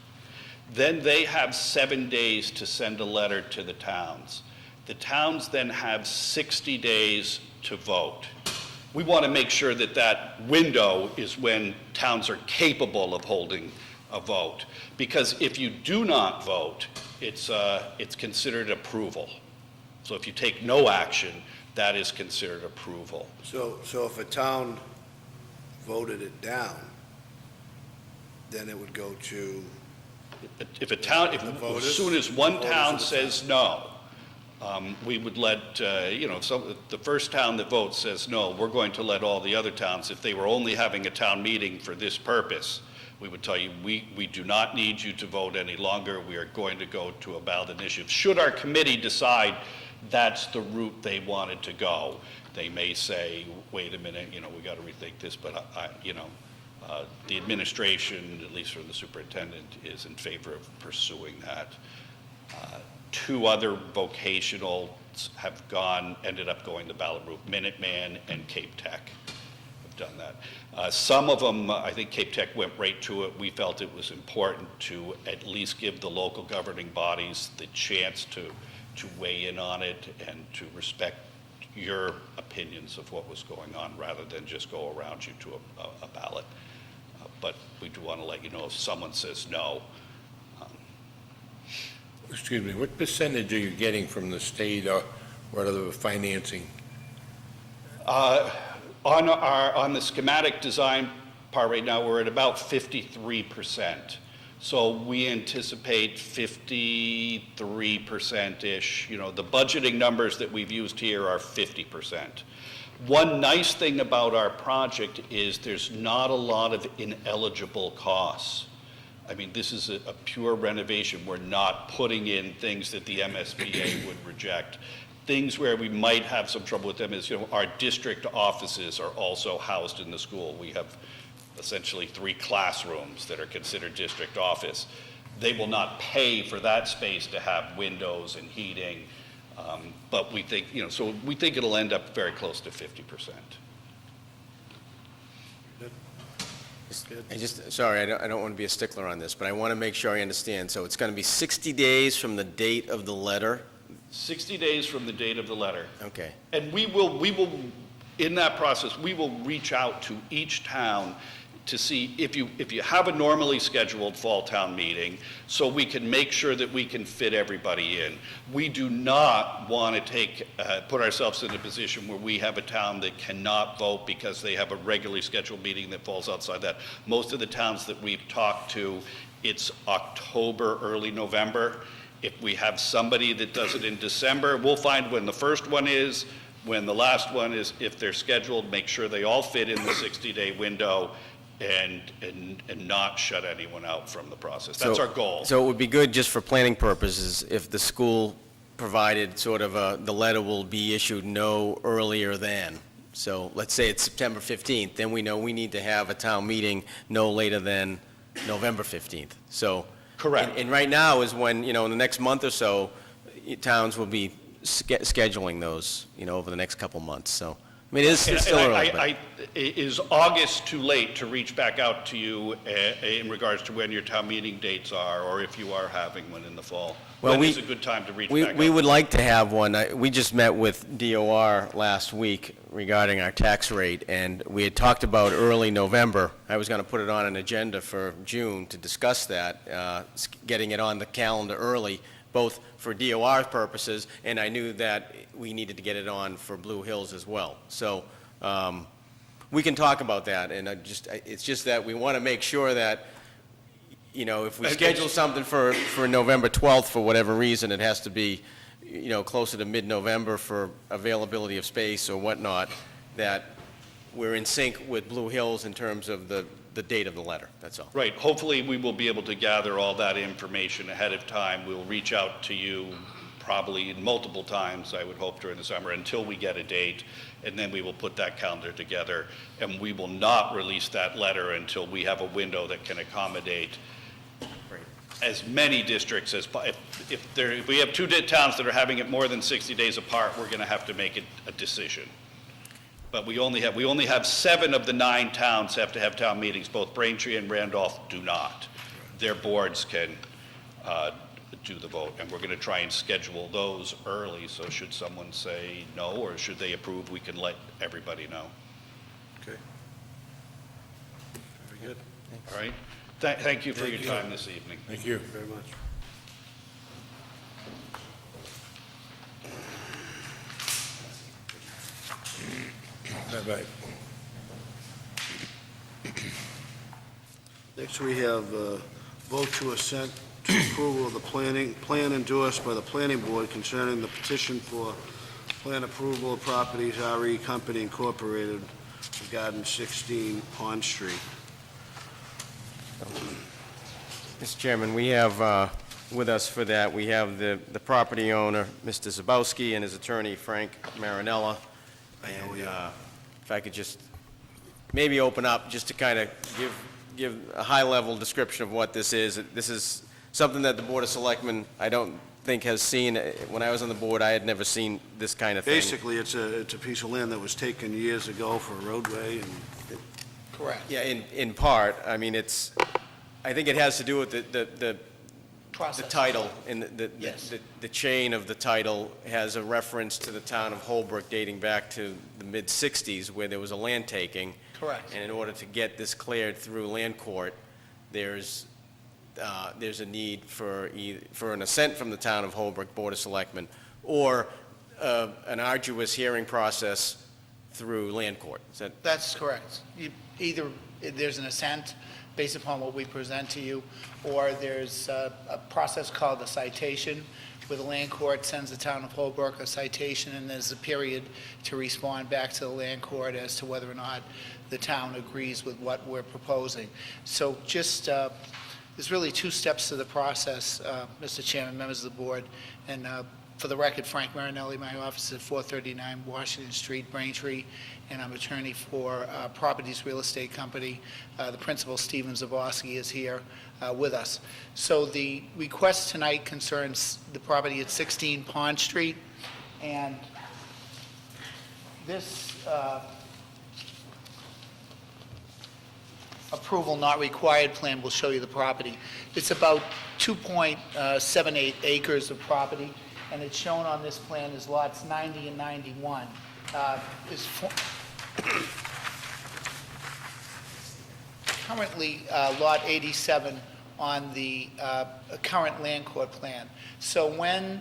Then they have 7 days to send a letter to the towns. The towns then have 60 days to vote. We want to make sure that that window is when towns are capable of holding a vote, because if you do not vote, it's considered approval. So if you take no action, that is considered approval. So if a town voted it down, then it would go to... If a town, as soon as one town says no, we would let, the first town that votes says no, we're going to let all the other towns, if they were only having a town meeting for this purpose, we would tell you, we do not need you to vote any longer. We are going to go to a ballot initiative. Should our committee decide that's the route they wanted to go, they may say, wait a minute, we got to rethink this, but the administration, at least from the superintendent, is in favor of pursuing that. Two other vocationals have ended up going the ballot route, Minuteman and Cape Tech have done that. Some of them, I think Cape Tech went right to it. We felt it was important to at least give the local governing bodies the chance to weigh in on it and to respect your opinions of what was going on rather than just go around you to a ballot. But we do want to let you know if someone says no. Excuse me, what percentage are you getting from the state or what other financing? On the schematic design part right now, we're at about 53%. So we anticipate 53%-ish. The budgeting numbers that we've used here are 50%. One nice thing about our project is there's not a lot of ineligible costs. I mean, this is a pure renovation. We're not putting in things that the MSBA would reject. Things where we might have some trouble with them is, our district offices are also housed in the school. We have essentially 3 classrooms that are considered district office. They will not pay for that space to have windows and heating, but we think, so we think it'll end up very close to 50%. Sorry, I don't want to be a stickler on this, but I want to make sure I understand. So it's going to be 60 days from the date of the letter? 60 days from the date of the letter. Okay. And we will, in that process, we will reach out to each town to see if you have a normally scheduled fall town meeting, so we can make sure that we can fit everybody in. We do not want to put ourselves in a position where we have a town that cannot vote because they have a regularly scheduled meeting that falls outside that. Most of the towns that we've talked to, it's October, early November. If we have somebody that does it in December, we'll find when the first one is, when the last one is, if they're scheduled, make sure they all fit in the 60-day window and not shut anyone out from the process. That's our goal. So it would be good, just for planning purposes, if the school provided sort of the letter will be issued no earlier than. So let's say it's September 15th, then we know we need to have a town meeting no later than November 15th. So. Correct. And right now is when, in the next month or so, towns will be scheduling those, over the next couple months. So, I mean, it's still early. Is August too late to reach back out to you in regards to when your town meeting dates are, or if you are having one in the fall? Well, when is a good time to reach back out? We would like to have one. We just met with DOR last week regarding our tax rate, and we had talked about early November. I was going to put it on an agenda for June to discuss that, getting it on the calendar early, both for DOR purposes, and I knew that we needed to get it on for Blue Hills as well. So we can talk about that, and it's just that we want to make sure that, if we schedule something for November 12th for whatever reason, it has to be, closer to mid-November for availability of space or whatnot, that we're in sync with Blue Hills in terms of the date of the letter, that's all. Right. Hopefully, we will be able to gather all that information ahead of time. We'll reach out to you probably multiple times, I would hope, during the summer until we get a date, and then we will put that calendar together, and we will not release that letter until we have a window that can accommodate as many districts as, if we have 2 towns that are having it more than 60 days apart, we're going to have to make a decision. But we only have 7 of the 9 towns have to have town meetings. Both Braintree and Randolph do not. Their boards can do the vote, and we're going to try and schedule those early, so should someone say no, or should they approve, we can let everybody know. Okay. Very good. All right? Thank you for your time this evening. Thank you. Very much. Bye-bye. Next, we have vote to to approval of the plan endorsed by the planning board concerning the petition for plan approval of properties RE Company Incorporated, regarding 16 Pond Street. Mr. Chairman, we have with us for that, we have the property owner, Mr. Zabowski, and his attorney, Frank Marinella. And if I could just maybe open up just to kind of give a high-level description of what this is. This is something that the Board of Selectmen, I don't think has seen. When I was on the board, I had never seen this kind of thing. Basically, it's a piece of land that was taken years ago for a roadway, and Correct. Yeah, in part. I mean, I think it has to do with the Process. title, and Yes. the chain of the title has a reference to the town of Holbrook dating back to the mid-'60s, where there was a land taking. Correct. And in order to get this cleared through land court, there's a need for an assent from the town of Holbrook Board of Selectmen, or an arduous hearing process through land court. Is that? That's correct. Either there's an assent based upon what we present to you, or there's a process called a citation, where the land court sends the town of Holbrook a citation, and there's a period to respond back to the land court as to whether or not the town agrees with what we're proposing. So just, there's really two steps to the process, Mr. Chairman, members of the board, and for the record, Frank Marinelli, my office is at 439 Washington Street, Braintree, and I'm attorney for Properties Real Estate Company. The principal, Stephen Zabowski, is here with us. So the request tonight concerns the property at 16 Pond Street, and this approval not required plan will show you the property. It's about 2.78 acres of property, and it's shown on this plan as lots 90 and 91. Currently, lot 87 on the current land court plan. So when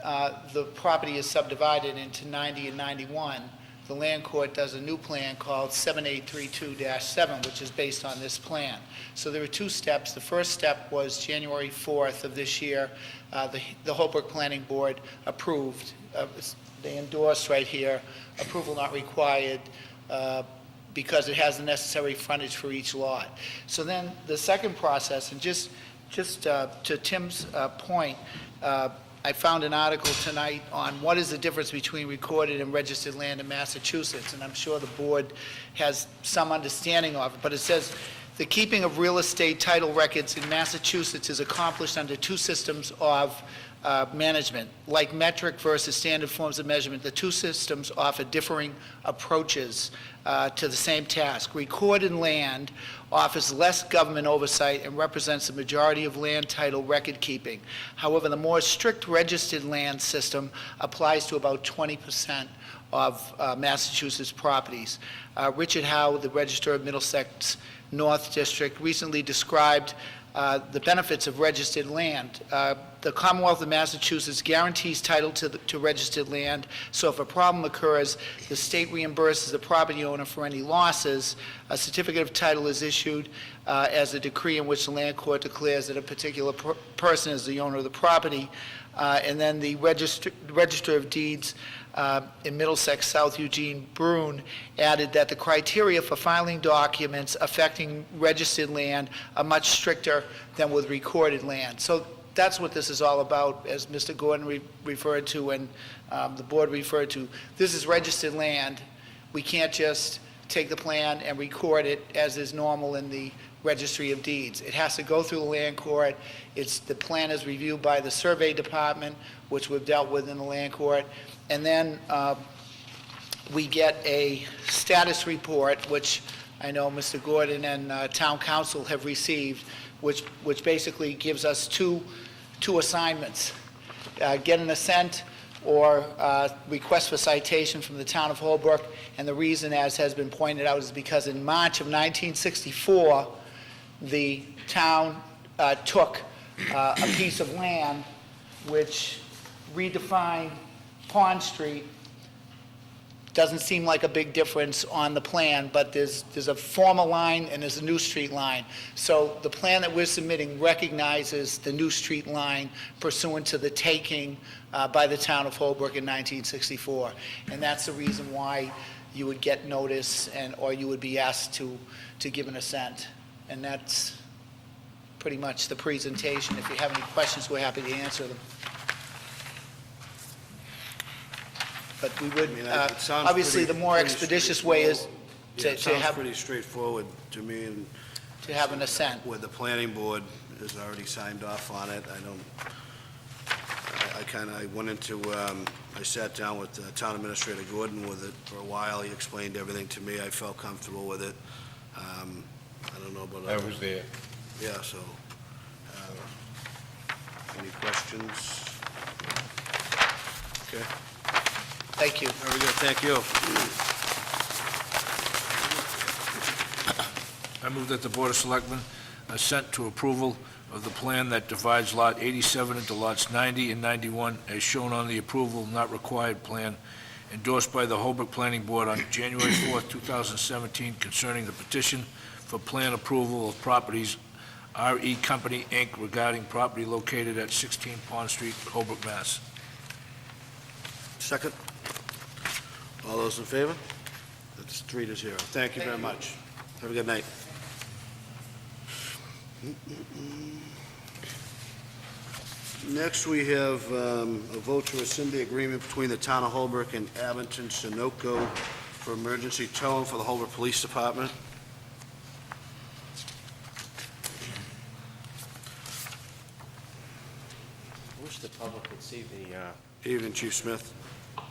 the property is subdivided into 90 and 91, the land court does a new plan called 7832-7, which is based on this plan. So there are two steps. The first step was January 4th of this year. The Holbrook Planning Board approved, they endorsed right here, approval not required, because it has the necessary frontage for each lot. So then the second process, and just to Tim's point, I found an article tonight on what is the difference between recorded and registered land in Massachusetts, and I'm sure the board has some understanding of it, but it says, the keeping of real estate title records in Massachusetts is accomplished under two systems of management. Like metric versus standard forms of measurement, the two systems offer differing approaches to the same task. Recorded land offers less government oversight and represents the majority of land title record keeping. However, the more strict registered land system applies to about 20% of Massachusetts properties. Richard Howe, the Register of Middlesex North District, recently described the benefits of registered land. The Commonwealth of Massachusetts guarantees title to registered land, so if a problem occurs, the state reimburses the property owner for any losses. A certificate of title is issued as a decree in which the land court declares that a particular person is the owner of the property, and then the Register of Deeds in Middlesex, South Eugene, Brune, added that the criteria for filing documents affecting registered land are much stricter than with recorded land. So that's what this is all about, as Mr. Gordon referred to and the board referred to. This is registered land. We can't just take the plan and record it as is normal in the Registry of Deeds. It has to go through the land court. The plan is reviewed by the survey department, which we've dealt with in the land court. And then we get a status report, which I know Mr. Gordon and Town Council have received, which basically gives us two assignments. Get an assent or request for citation from the town of Holbrook. And the reason, as has been pointed out, is because in March of 1964, the town took a piece of land which redefined Pond Street Doesn't seem like a big difference on the plan, but there's a former line and there's a new street line. So the plan that we're submitting recognizes the new street line pursuant to the taking by the town of Holbrook in 1964. And that's the reason why you would get notice or you would be asked to give an assent. And that's pretty much the presentation. If you have any questions, we're happy to answer them. But we would, it sounds obviously, the more pretty expeditious way is Yeah, it to sounds have, pretty straightforward to me, and to have an assent. where the planning board has already signed off on it, I went into, I sat down with Town Administrator Gordon with it for a while. He explained everything to me. I felt comfortable with it. I don't know about I others. was there. Yeah, so, any questions? Okay, Thank you. very good, thank you. I move that the Board of Selectmen assent to approval of the plan that divides Lot 87 into lots 90 and 91 as shown on the approval not required plan endorsed by the Holbrook Planning Board on January 4th, 2017 concerning the petition for plan approval of properties R.E. Company, Inc. regarding property located at 16 Pond Street, Holbrook, Mass. Second? All those in favor? That's 3-0. Thank you very much. Have a good night. Next, we have a vote to rescind the agreement between the Town of Holbrook and Abington Sunoco for emergency towing for the Holbrook Police Department. I wish the public could see Evening, Chief Smith.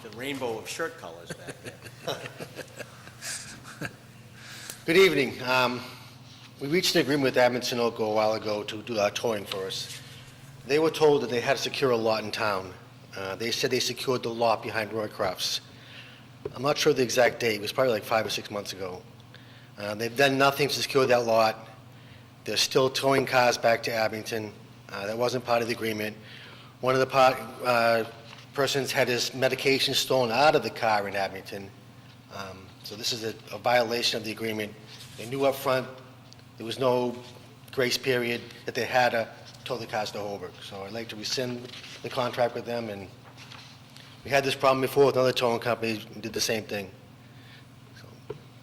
the rainbow of shirt colors back there. Good evening. We reached an agreement with Abington Sunoco a while ago to do our towing for us. They were told that they had to secure a lot in town. They said they secured the lot behind Roycroft's. I'm not sure the exact date. It was probably like 5 or 6 months ago. They've done nothing to secure that lot. They're still towing cars back to Abington. That wasn't part of the agreement. One of the persons had his medication stolen out of the car in Abington. So this is a violation of the agreement. They knew up front there was no grace period that they had to tow the cars to Holbrook. So I'd like to rescind the contract with them, and we had this problem before with another towing company and did the same thing.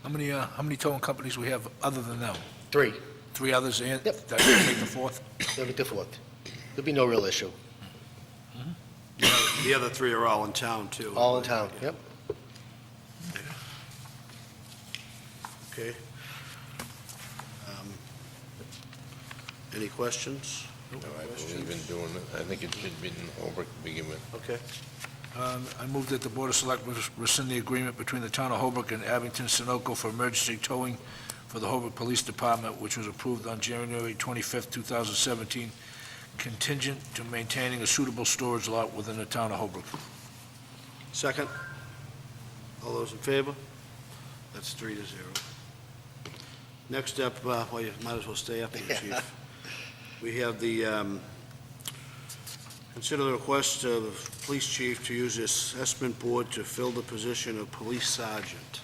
How many towing companies we have other than them? 3. 3 others, and Yep. that should make the 4th? They'll get the 4th. There'll be no real issue. The other 3 are all in town, too. All in town, yep. Okay. Any questions? No, I believe in doing it. I think it should be in Holbrook to begin with. Okay. I move that the Board of Selectmen rescind the agreement between the Town of Holbrook and Abington Sunoco for emergency towing for the Holbrook Police Department, which was approved on January 25th, 2017, contingent to maintaining a suitable storage lot within the Town of Holbrook. Second? All those in favor? That's 3-0. Next up, well, you might as well stay up here, Chief. We have the, consider the request of the police chief to use the assessment board to fill the position of police sergeant.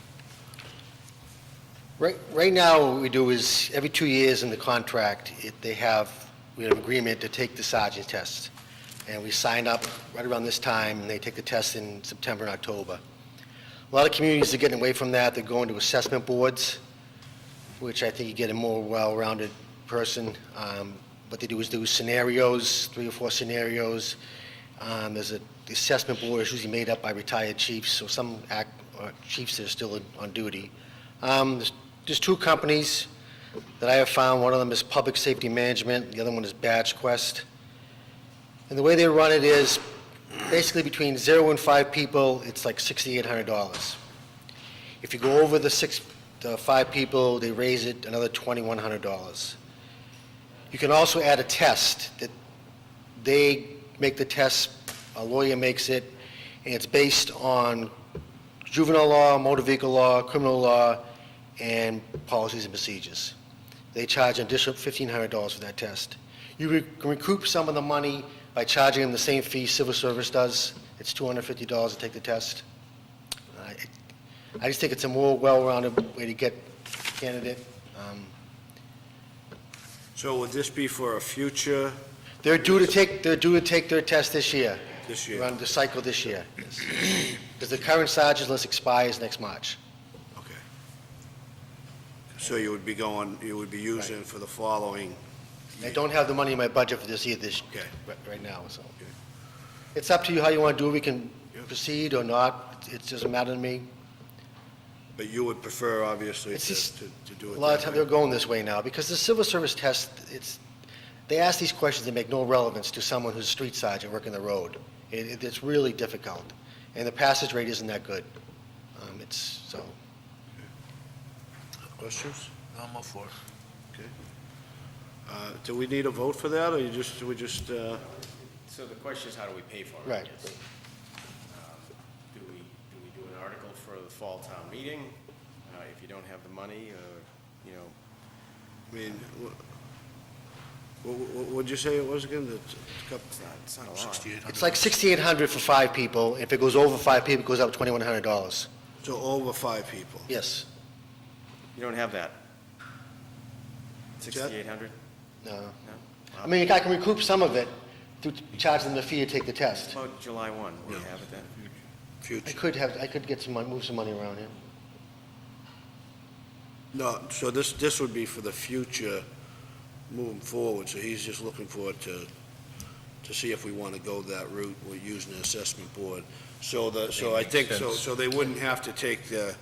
Right now, what we do is, every 2 years in the contract, we have an agreement to take the sergeant test. And we sign up right around this time, and they take the test in September and October. A lot of communities are getting away from that. They're going to assessment boards, which I think you get a more well-rounded person. What they do is do scenarios, 3 or 4 scenarios. The assessment board is usually made up by retired chiefs, so some chiefs that are still on duty. There's 2 companies that I have found. One of them is Public Safety Management, the other one is Badge Quest. And the way they run it is, basically between 0 and 5 people, it's like $6,800. If you go over the 5 people, they raise it another $2,100. You can also add a test that they make the test, a lawyer makes it, and it's based on juvenile law, motor vehicle law, criminal law, and policies and procedures. They charge an additional $1,500 for that test. You can recoup some of the money by charging them the same fee civil service does. It's $250 to take the test. I just think it's a more well-rounded way to get candidate. So would this be for a future They're due to take their test this year. this year? Run the cycle this year. Because the current sergeant's list expires next March. Okay. So you would be using for the following, I don't have the money in my budget for this year, Okay. right now, so. It's up to you how you want to do it. We can proceed or not. It doesn't matter to me. but you would prefer, obviously, It's just to do it A lot of that times way. they're going this way now, because the civil service test, they ask these questions that make no relevance to someone who's a street sergeant working the road. It's really difficult, and the passage rate isn't that good. So, Questions? No, I'm all for it. Okay. Do we need a vote for that, or we just, So the question is, how do we pay for it? Right. Yes. Do we do an article for the fall town meeting, if you don't have the money, or, I mean, what'd you say it was again? it's not a lot. it's like 6,800 for 5 people. If it goes over 5 people, it goes up $2,100. So over 5 people? Yes. You don't have that? that- 6,800? No. No? I mean, I can recoup some of it through charging them the fee to take the test. How about July 1, we have it then? Future? I could get some money, move some money around here. No, so this would be for the future moving forward, so he's just looking for it to see if we want to go that route. We're using the assessment board. So I think, so they wouldn't have to take the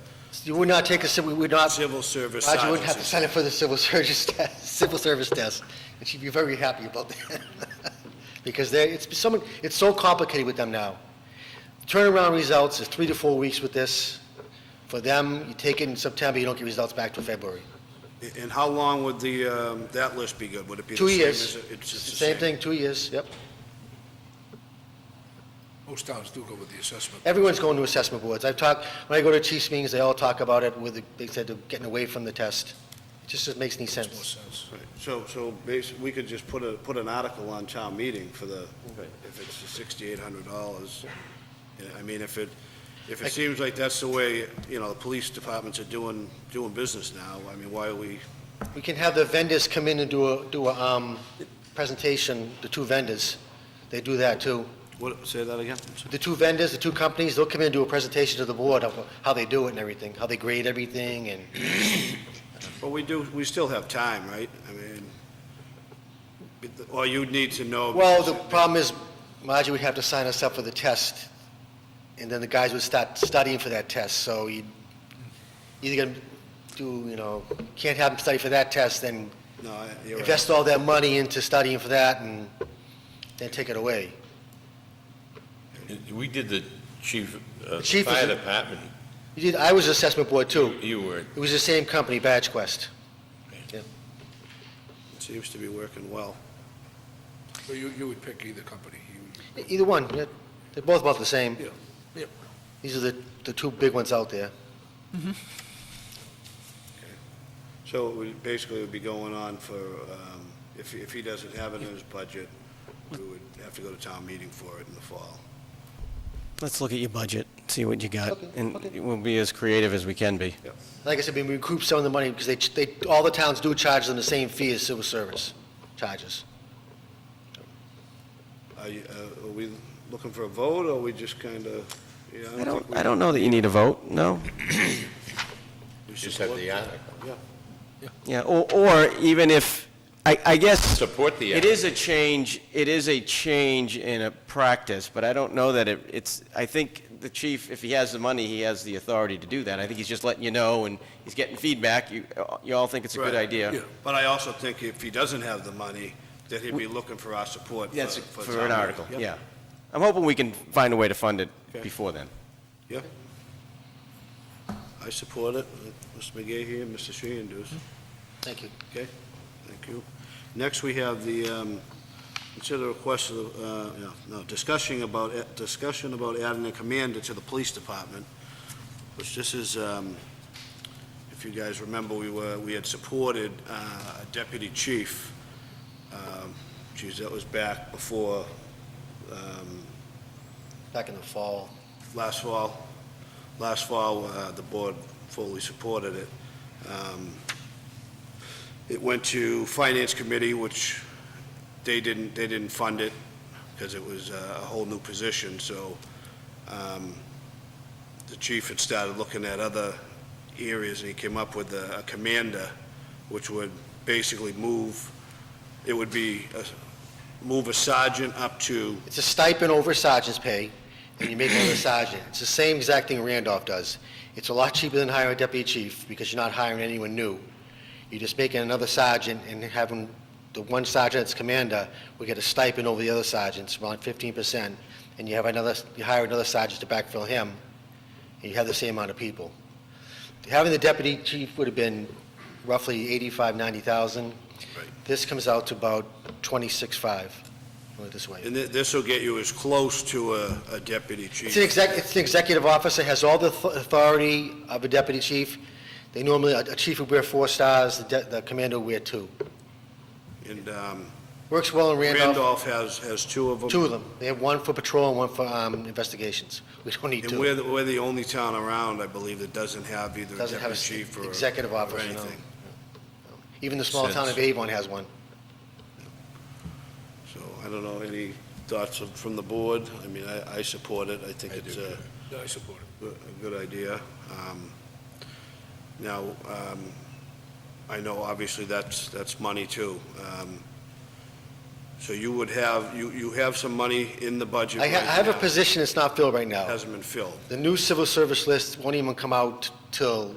You would not take we would not, civil service. Roger wouldn't have to sergeant's sign up for the civil service test, and she'd be very happy about that. Because it's so complicated with them now. Turnaround results is 3 to 4 weeks with this. For them, you take it in September, you don't get results back till February. And how long would that list be good? Would it be the 2 same years. as it's just the Same thing, 2 years, yep. Most towns do go with the assessment. Everyone's going to assessment boards. When I go to chiefs meetings, they all talk about it, they said they're getting away from the test. It just doesn't make any Makes more sense. sense. Right. So basically, we could just put an article on town meeting for if it's the $6,800. Yeah, I mean, if it seems like that's the way, the police departments are doing business now, I mean, why are we, We can have the vendors come in and do a presentation, the 2 vendors. They do that too. say that again? The 2 vendors, the 2 companies, they'll come in and do a presentation to the board of how they do it and everything, how they grade everything, and Well, we still have time, right? I mean, or you'd need to know. well, the problem is, Margie would have to sign us up for the test, and then the guys would start studying for that test, so you either gonna do, can't have them study for that test, then No, you're right. invest all that money into studying for that, and then take it away. We did the chief, chief fire is- department, I was assessment board too. you were, It was the same company, Badge Quest. It seems to be working well. So you would pick either company. Either one, yeah, they're both about the same. Yeah, yeah. These are the 2 big ones out there. So it would basically would be going on for, if he doesn't have it in his budget, we would have to go to town meeting for it in the fall. Let's look at your budget, see what you got, Okay, and okay. we'll be as creative as we can be. Like I said, we recoup some of the money, because all the towns do charge them the same fee as civil service charges. Are we looking for a vote, or are we just kind of, I don't know that you need a vote, no? just had the article. Yeah, or even if, I guess. Support the It is a change in a practice, but I don't know that it's, I think the chief, if he has the money, he has the authority to do that. I think he's just letting you know, and he's getting feedback. You all think it's a good Right. idea. Yeah. But I also think if he doesn't have the money, that he'd be looking for our support That's for for town an meeting. article, Yep. yeah. I'm hoping we can find a way to fund it Okay. before then. Yep. I support it. Mr. McGay here, Mr. Sheehan does. Thank you. Okay, thank you. Next, we have the, consider request of, discussion about adding a commander to the police department, which this is, if you guys remember, we had supported a deputy chief. Geez, that was back before, Back in the fall. last fall. last fall, the board fully supported it. It went to Finance Committee, which they didn't fund it because it was a whole new position, so the chief had started looking at other areas, and he came up with a commander, which would basically move a sergeant up to, It's a stipend over sergeant's pay, and you make another sergeant. It's the same exact thing Randolph does. It's a lot cheaper than hiring a deputy chief, because you're not hiring anyone new. You're just making another sergeant and having the one sergeant that's commander, we get a stipend over the other sergeants, around 15%, and you hire another sergeant to backfill him, and you have the same amount of people. Having the deputy chief would have been roughly 85, 90,000. Right. This comes out to about 26.5, put it this way. and this will get you as close to a deputy chief. It's an executive officer, has all the authority of a deputy chief. They normally, a chief would wear 4 stars, the commander would wear 2. And Works well in Randolph. Randolph has 2 of them. 2 of them. They have 1 for patrol and 1 for investigations. We don't need And 2. we're the only town around, I believe, that doesn't have either a Doesn't have deputy a chief or executive officer, no. anything. Even the small town of Avon has 1. So I don't know, any thoughts from the board? I mean, I support it. I think it's Yeah, I support it. a good idea. Now, I know obviously that's money too. So you would have, you have some money in the budget I right have a now. position that's not filled right now. Hasn't been filled. The new civil service list won't even come out till,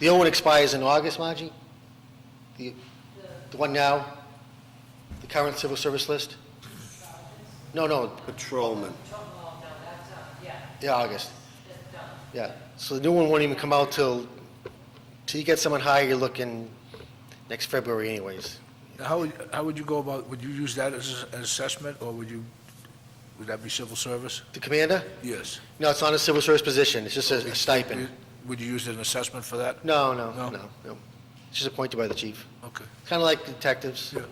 the old one expires in August, Margie? The one now? The current civil service list? No, Patrolman. yeah, August. Yeah, so the new one won't even come out till you get someone higher, you're looking next February anyways. How would you go about, would you use that as an assessment, or would that be civil service? The commander? Yes. No, it's not a civil service position, it's just a stipend. Would you use an assessment for that? No. No? It's just appointed by the chief. Okay. Kind of like detectives, Yeah.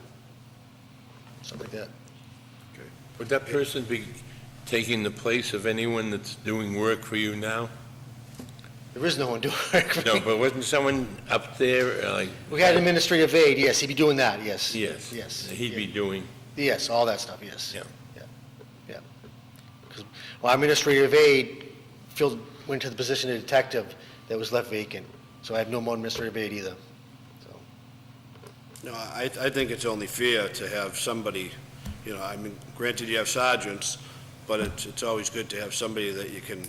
stuff like that. Would that person be taking the place of anyone that's doing work for you now? There is no one doing it. No, but wasn't someone up there, like... We had administrative aid, yes, he'd be doing that, yes. Yes. Yes. He'd be doing, Yes, all that stuff, yes. Yeah. Yeah. 'Cause, well, administrative aid went to the position of detective that was left vacant, so I have no more administrative aid either, so. No, I think it's only fair to have somebody, I mean, granted you have sergeants, but it's always good to have somebody that you can,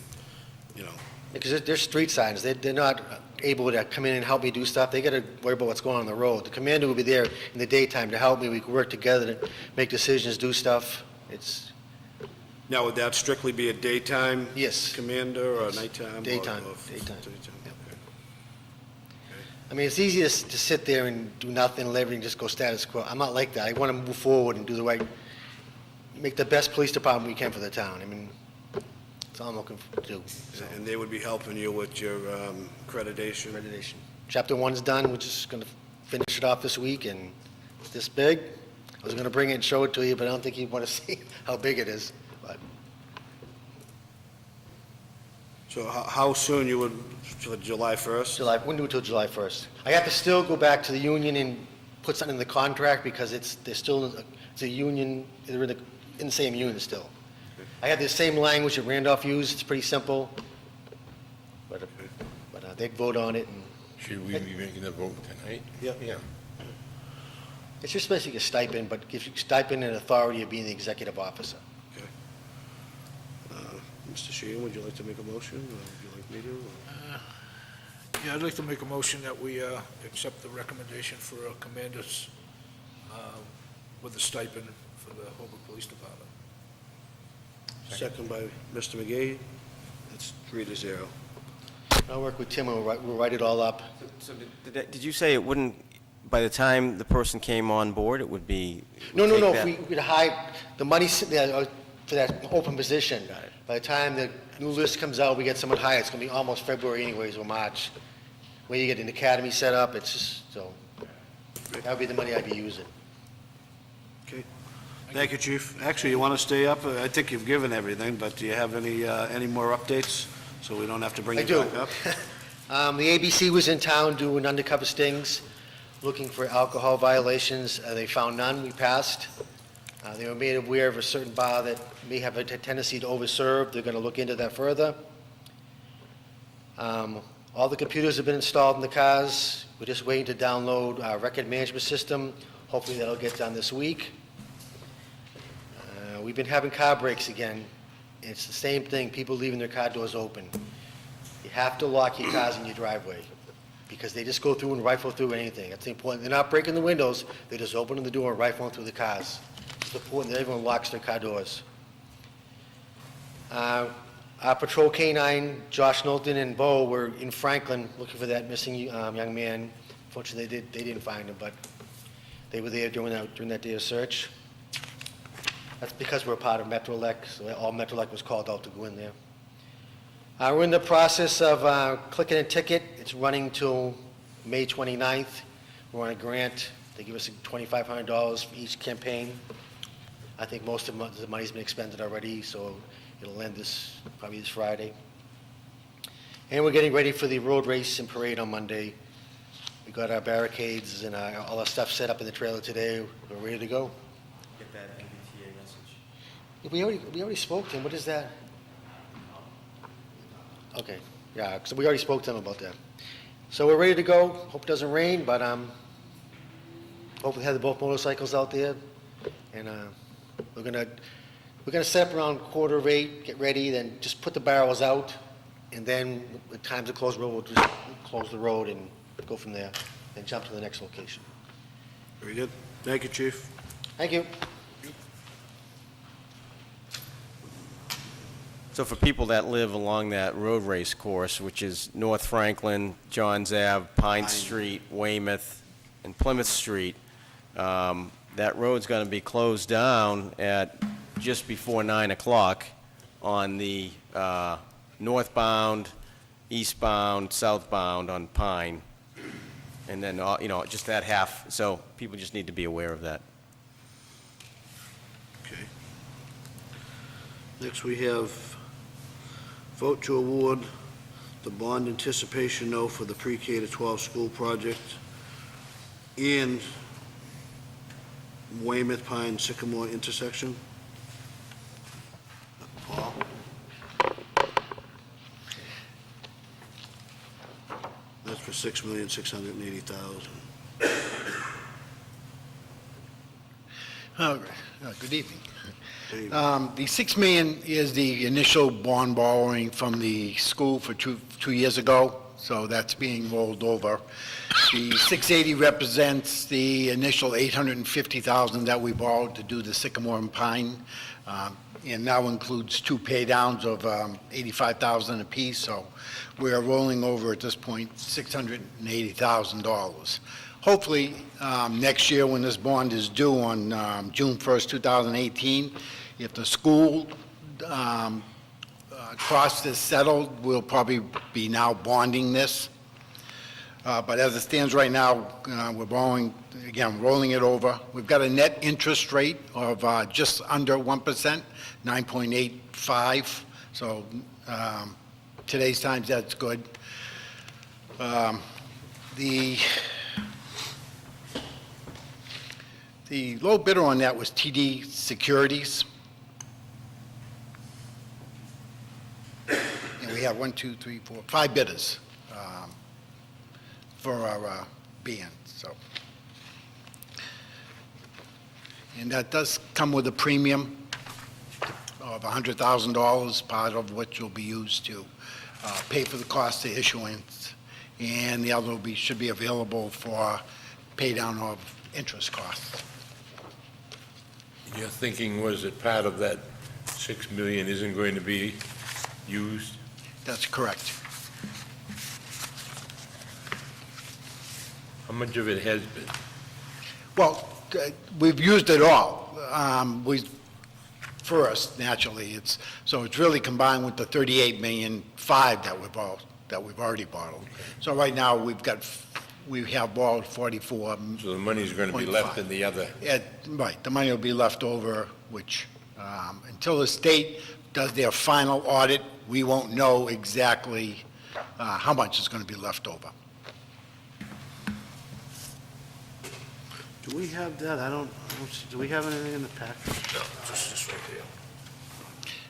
Because they're street signs, they're not able to come in and help me do stuff, they gotta worry about what's going on the road. The commander will be there in the daytime to help me, we can work together to make decisions, do stuff, Now, would that strictly be a daytime yes. commander or nighttime? Daytime, or- daytime. okay. I mean, it's easy to sit there and do nothing, let everything just go status quo. I'm not like that. I want to move forward and do the right, make the best police department we can for the town. I mean, that's all I'm looking to do. So, And they would be helping you with your accreditation? accreditation. Chapter 1's done, we're just going to finish it off this week, and it's this big. I was going to bring it and show it to you, but I don't think you'd want to see how big it is. But So how soon you would, for July 1st? July, we wouldn't do it till July 1st. I have to still go back to the union and put something in the contract because it's a union, they're in the same union still. I have the same language that Randolph used, it's pretty simple, but they vote on it, and should we be making a vote tonight? Yeah. Yeah. it's just basically a stipend, but gives you stipend and authority of being the executive officer. Okay. Mr. Sheehan, would you like to make a motion, or would you like me to? or- Yeah, I'd like to make a motion that we accept the recommendation for commanders with a stipend for the Holbrook Police Department. Second by Mr. McGee. That's 3-0. I'll work with Tim, and we'll write it all up. So did you say it wouldn't, by the time the person came on board, it would be? No, take if that- we could hide, the money sitting there for that open position. By the time the new list comes out, we get someone hired, it's gonna be almost February anyways, or March. Where you get an academy set up, it's just, so, that would be the money I'd be using. Okay. Thank you, Chief. Actually, you want to stay up? I think you've given everything, but do you have any more updates so we don't have to bring I it do. back up? The ABC was in town doing undercover stings, looking for alcohol violations. They found none. We passed. They were made aware of a certain bar that may have a tendency to overserve. They're going to look into that further. All the computers have been installed in the cars. We're just waiting to download our record management system. Hopefully that'll get done this week. We've been having car breaks again. It's the same thing, people leaving their car doors open. You have to lock your cars in your driveway, because they just go through and rifle through anything. That's important. They're not breaking the windows, they're just opening the door and rifling through the cars. It's important that everyone locks their car doors. Our patrol canine, Josh Knowlton and Bo, were in Franklin looking for that missing young man. Fortunately, they didn't find him, but they were there during that day of search. That's because we're part of Metrolec, so all Metrolec was called out to go in there. We're in the process of clicking a ticket. It's running till May 29th. We're on a grant. They give us $2,500 for each campaign. I think most of the money's been expended already, so it'll end probably this Friday. And we're getting ready for the road race and parade on Monday. We got our barricades and all our stuff set up in the trailer today. We're ready to go. Get that MBTA message. We already spoke to him. What is that? Okay, yeah, so we already spoke to him about that. So we're ready to go. Hope it doesn't rain, but hopefully have both motorcycles out there. And we're gonna set up around 7:45, get ready, then just put the barrels out, and then when times to close the road, we'll just close the road and go from there, and jump to the next location. Very good. Thank you, Chief. Thank you. So for people that live along that road race course, which is North Franklin, Johns Ave, Pine Street, Weymouth, and Plymouth Street, that road's going to be closed down at just before 9 o'clock on the northbound, eastbound, southbound on Pine. And then, just that half, so people just need to be aware of that. Okay. Next, we have vote to award the bond anticipation note for the pre-K to 12 school project in Weymouth Pine Sycamore intersection. Paul? That's for $6,680,000. Good evening. The $6 million is the initial bond borrowing from the school for two years ago, so that's being rolled over. The 680 represents the initial $850,000 that we borrowed to do the Sycamore and Pine, and now includes two pay downs of $85,000 apiece, so we are rolling over at this point $680,000. Hopefully, next year when this bond is due on June 1st, 2018, if the school cost is settled, we'll probably be now bonding this. But as it stands right now, we're borrowing, again, rolling it over. We've got a net interest rate of just under 1%, 9.85. So today's times, that's good. The low bidder on that was TD Securities. And we have 5 bidders for our band, so. And that does come with a premium of $100,000, part of which will be used to pay for the cost of issuance, and the other should be available for pay down of interest costs. Your thinking was that part of that $6 million isn't going to be used? That's correct. How much of it has been? Well, we've used it all. First, naturally, so it's really combined with the $38.5 million that we've already borrowed. So right now, we have borrowed 44. So the money's going to be left in the other? Right, the money will be left over, which, until the state does their final audit, we won't know exactly how much is going to be left over. Do we have that? I don't see- do we have anything in the package? No, just right there.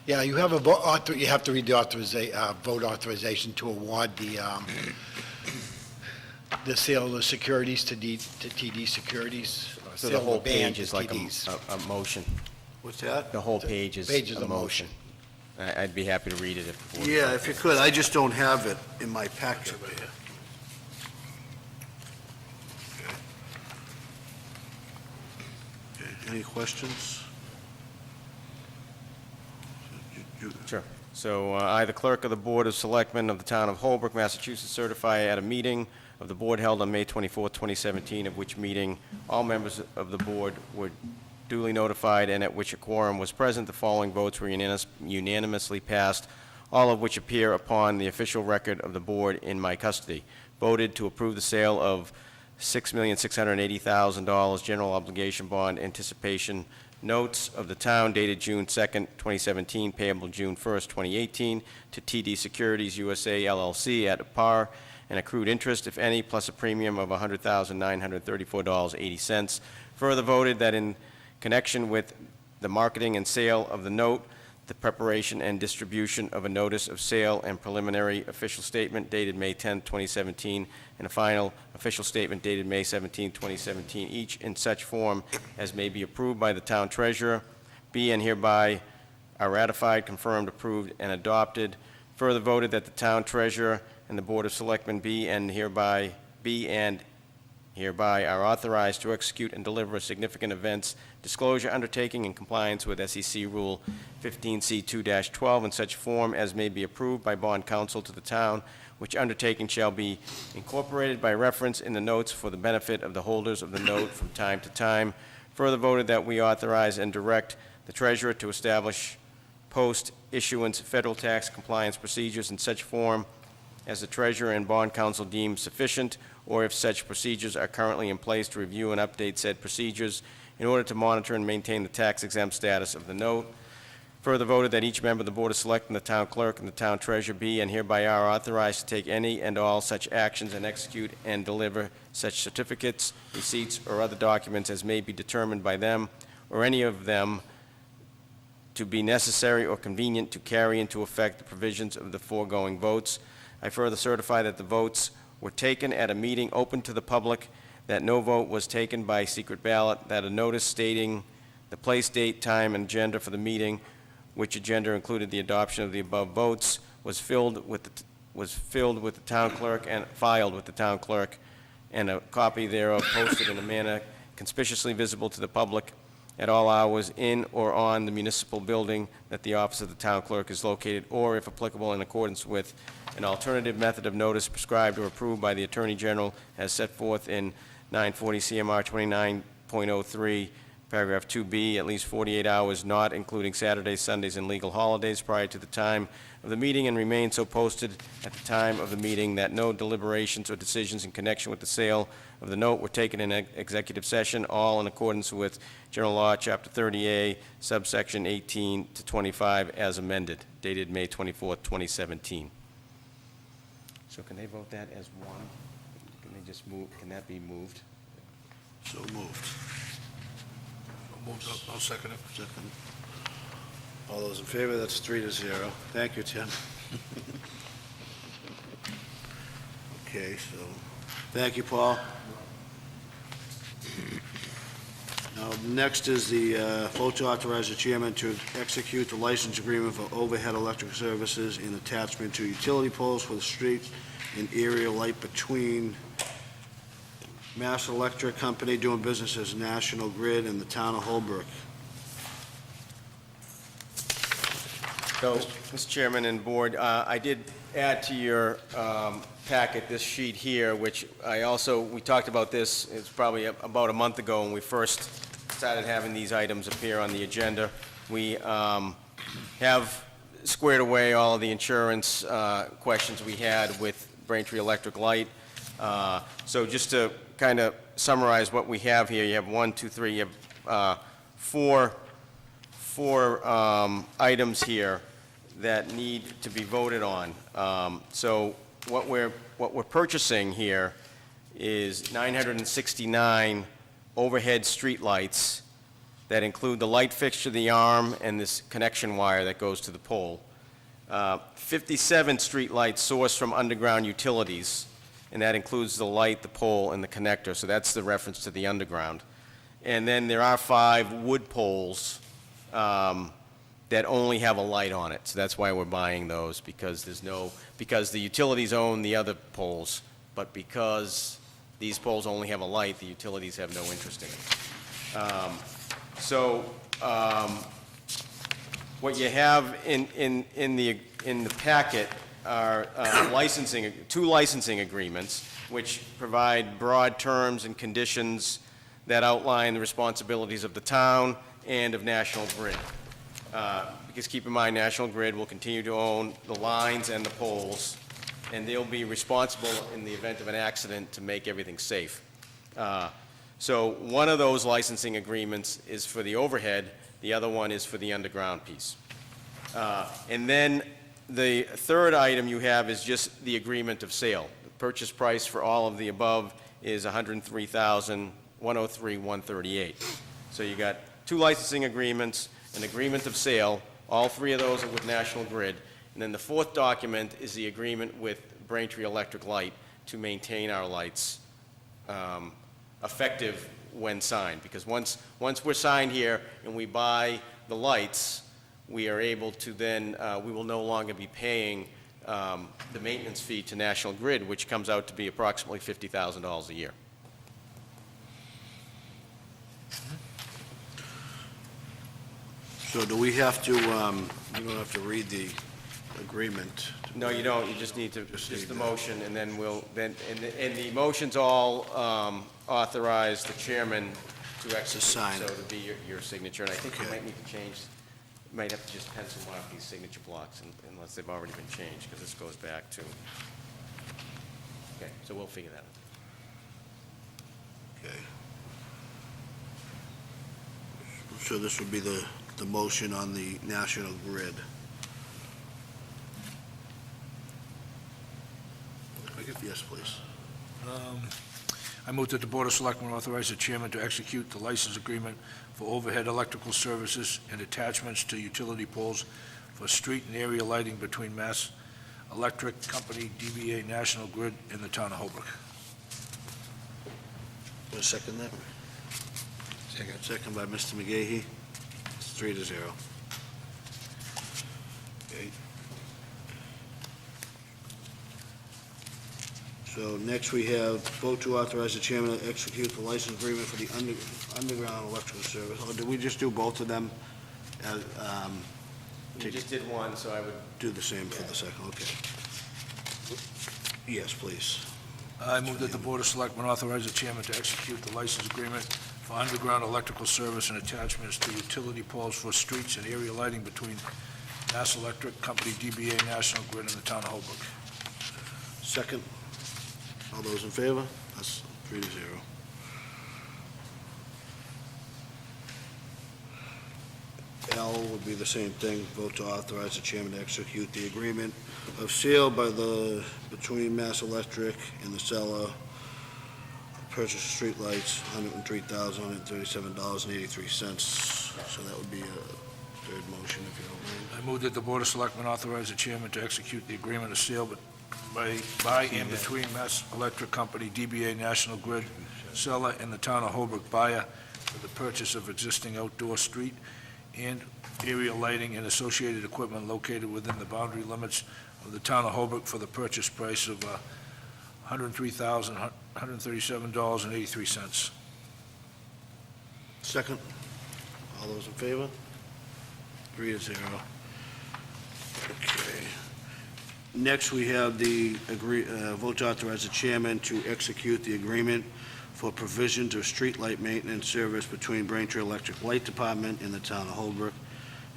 Yeah, you have you have to read the vote authorization to award the sale of the securities to TD Securities. So the sale of whole band page to is like TDs. a motion. What's that? The whole page is Page is a a motion. motion. I'd be happy to read it if the board... Yeah, if you could, I just don't have it in my packet. Right here. Okay, any questions? Sure. So I, the clerk of the Board of Selectmen of the Town of Holbrook, Massachusetts, certify at a meeting of the board held on May 24, 2017, of which meeting all members of the board were duly notified and at which a quorum was present, the following votes were unanimously passed, all of which appear upon the official record of the board in my custody. Voted to approve the sale of $6,680,000 general obligation bond anticipation notes of the town dated June 2nd, 2017, payable June 1st, 2018, to TD Securities USA LLC at par and accrued interest, if any, plus a premium of $100,934.80. Further voted that in connection with the marketing and sale of the note, the preparation and distribution of a notice of sale and preliminary official statement dated May 10, 2017, and a final official statement dated May 17, 2017, each in such form as may be approved by the town treasurer, be and hereby are ratified, confirmed, approved, and adopted. Further voted that the town treasurer and the Board of Selectmen be and hereby are authorized to execute and deliver significant events disclosure undertaking in compliance with SEC Rule 15C2-12 in such form as may be approved by bond counsel to the town, which undertaking shall be incorporated by reference in the notes for the benefit of the holders of the note from time to time. Further voted that we authorize and direct the treasurer to establish post-issuance federal tax compliance procedures in such form as the treasurer and bond counsel deem sufficient, or if such procedures are currently in place, to review and update said procedures in order to monitor and maintain the tax-exempt status of the note. Further voted that each member of the Board of Selectmen, the town clerk, and the town treasurer be and hereby are authorized to take any and all such actions and execute and deliver such certificates, receipts, or other documents as may be determined by them or any of them to be necessary or convenient to carry into effect the provisions of the foregoing votes. I further certify that the votes were taken at a meeting open to the public, that no vote was taken by secret ballot, that a notice stating the place, date, time, and agenda for the meeting, which agenda included the adoption of the above votes, was filled with the town clerk and filed with the town clerk, and a copy thereof posted in a manner conspicuously visible to the public at all hours in or on the municipal building that the office of the town clerk is located, or, if applicable, in accordance with an alternative method of notice prescribed or approved by the Attorney General as set forth in 940 CMR 29.03, paragraph 2B, at least 48 hours, not including Saturdays, Sundays, and legal holidays prior to the time of the meeting, and remain so posted at the time of the meeting, that no deliberations or decisions in connection with the sale of the note were taken in executive session, all in accordance with General Law, Chapter 30A, subsection 18 to 25, as amended, dated May 24, 2017. So can they vote that as one? Can they just move, can that be moved? So moved. I'll second it. Second. All those in favor, that's 3-0. Thank you, Tim. Okay, so, thank you, Paul. Now, next is the vote to authorize the chairman to execute the license agreement for overhead electric services in attachment to utility poles for the street and area light between Mass Electric Company doing business as National Grid and the town of Holbrook. So, Mr. Chairman and Board, I did add to your packet this sheet here, which we talked about this, it's probably about a month ago when we first started having these items appear on the agenda. We have squared away all of the insurance questions we had with Braintree Electric Light. So just to kind of summarize what we have here, you have four items here that need to be voted on. So what we're purchasing here is 969 overhead streetlights that include the light fixture, the arm, and this connection wire that goes to the pole. 57 streetlights sourced from underground utilities, and that includes the light, the pole, and the connector, so that's the reference to the underground. And then there are 5 wood poles that only have a light on it, so that's why we're buying those, because because the utilities own the other poles, but because these poles only have a light, the utilities have no interest in it. What you have in the packet are two licensing agreements, which provide broad terms and conditions that outline the responsibilities of the town and of National Grid. Because keep in mind, National Grid will continue to own the lines and the poles, and they'll be responsible in the event of an accident to make everything safe. So one of those licensing agreements is for the overhead, the other one is for the underground piece. And then the third item you have is just the agreement of sale. The purchase price for all of the above is $103,103,138. So you got 2 licensing agreements, an agreement of sale, all 3 of those are with National Grid, and then the 4th document is the agreement with Braintree Electric Light to maintain our lights effective when signed. Because once we're signed here and we buy the lights, we are able to then, we will no longer be paying the maintenance fee to National Grid, which comes out to be approximately $50,000 a year. So do we have to, you don't have to read the agreement? No, you don't, you just need to, just the motion, and then and the motions all authorize the chairman to execute. sign So it. to be your signature, and I think you Okay. might need to change, you might have to just pencil mark these signature blocks unless they've already been changed, because this goes back to, okay, so we'll figure that out. Okay. So this would be the motion on the National Grid. Yes, please. I move that the Board of Selectmen authorize the chairman to execute the license agreement for overhead electrical services and attachments to utility poles for street and area lighting between Mass Electric Company, DBA National Grid, and the town of Holbrook. Want to second that? Second. Second by Mr. McGahey. It's 3-0. Okay. So next we have vote to authorize the chairman to execute the license agreement for the underground electrical service. Or did we just do both of them? You just did one, so I would, Do the same for the second, okay. Yes, please. I move that the Board of Selectmen authorize the chairman to execute the license agreement for underground electrical service and attachments to utility poles for streets and area lighting between Mass Electric Company, DBA National Grid, and the town of Holbrook. Second. All those in favor? That's 3-0. L would be the same thing, vote to authorize the chairman to execute the agreement of sale between Mass Electric and the seller, purchase of streetlights, $103,137.83. So that would be a third motion, if you don't mind. I move that the Board of Selectmen authorize the chairman to execute the agreement of sale by and between Mass Electric Company, DBA National Grid, seller, and the town of Holbrook, buyer, for the purchase of existing outdoor street and area lighting and associated equipment located within the boundary limits of the town of Holbrook for the purchase price of $103,137.83. Second. All those in favor? 3-0. Okay. Next, we have the vote to authorize the chairman to execute the agreement for provisions of streetlight maintenance service between Braintree Electric Light Department and the town of Holbrook.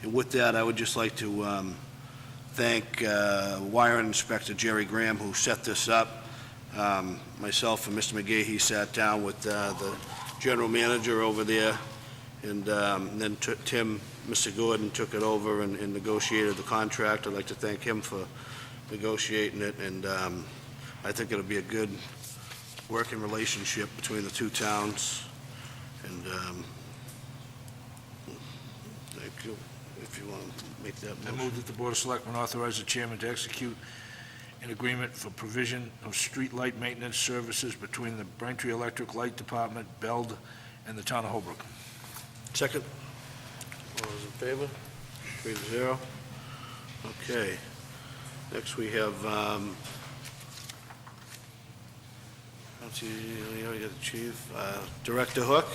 And with that, I would just like to thank Wiring Inspector Jerry Graham, who set this up. Myself and Mr. McGahey sat down with the general manager over there, and then Tim Mr. Gordon took it over and negotiated the contract. I'd like to thank him for negotiating it, and I think it'll be a good working relationship between the two towns. And thank you, if you want to make that I motion. move that the Board of Selectmen authorize the chairman to execute an agreement for provision of street light maintenance services between the Braintree Electric Light Department, BELD, and the town of Holbrook. Second? All those in favor? 3-0. Okay. Next, we have, let's see, we already got the chief, Director Hook.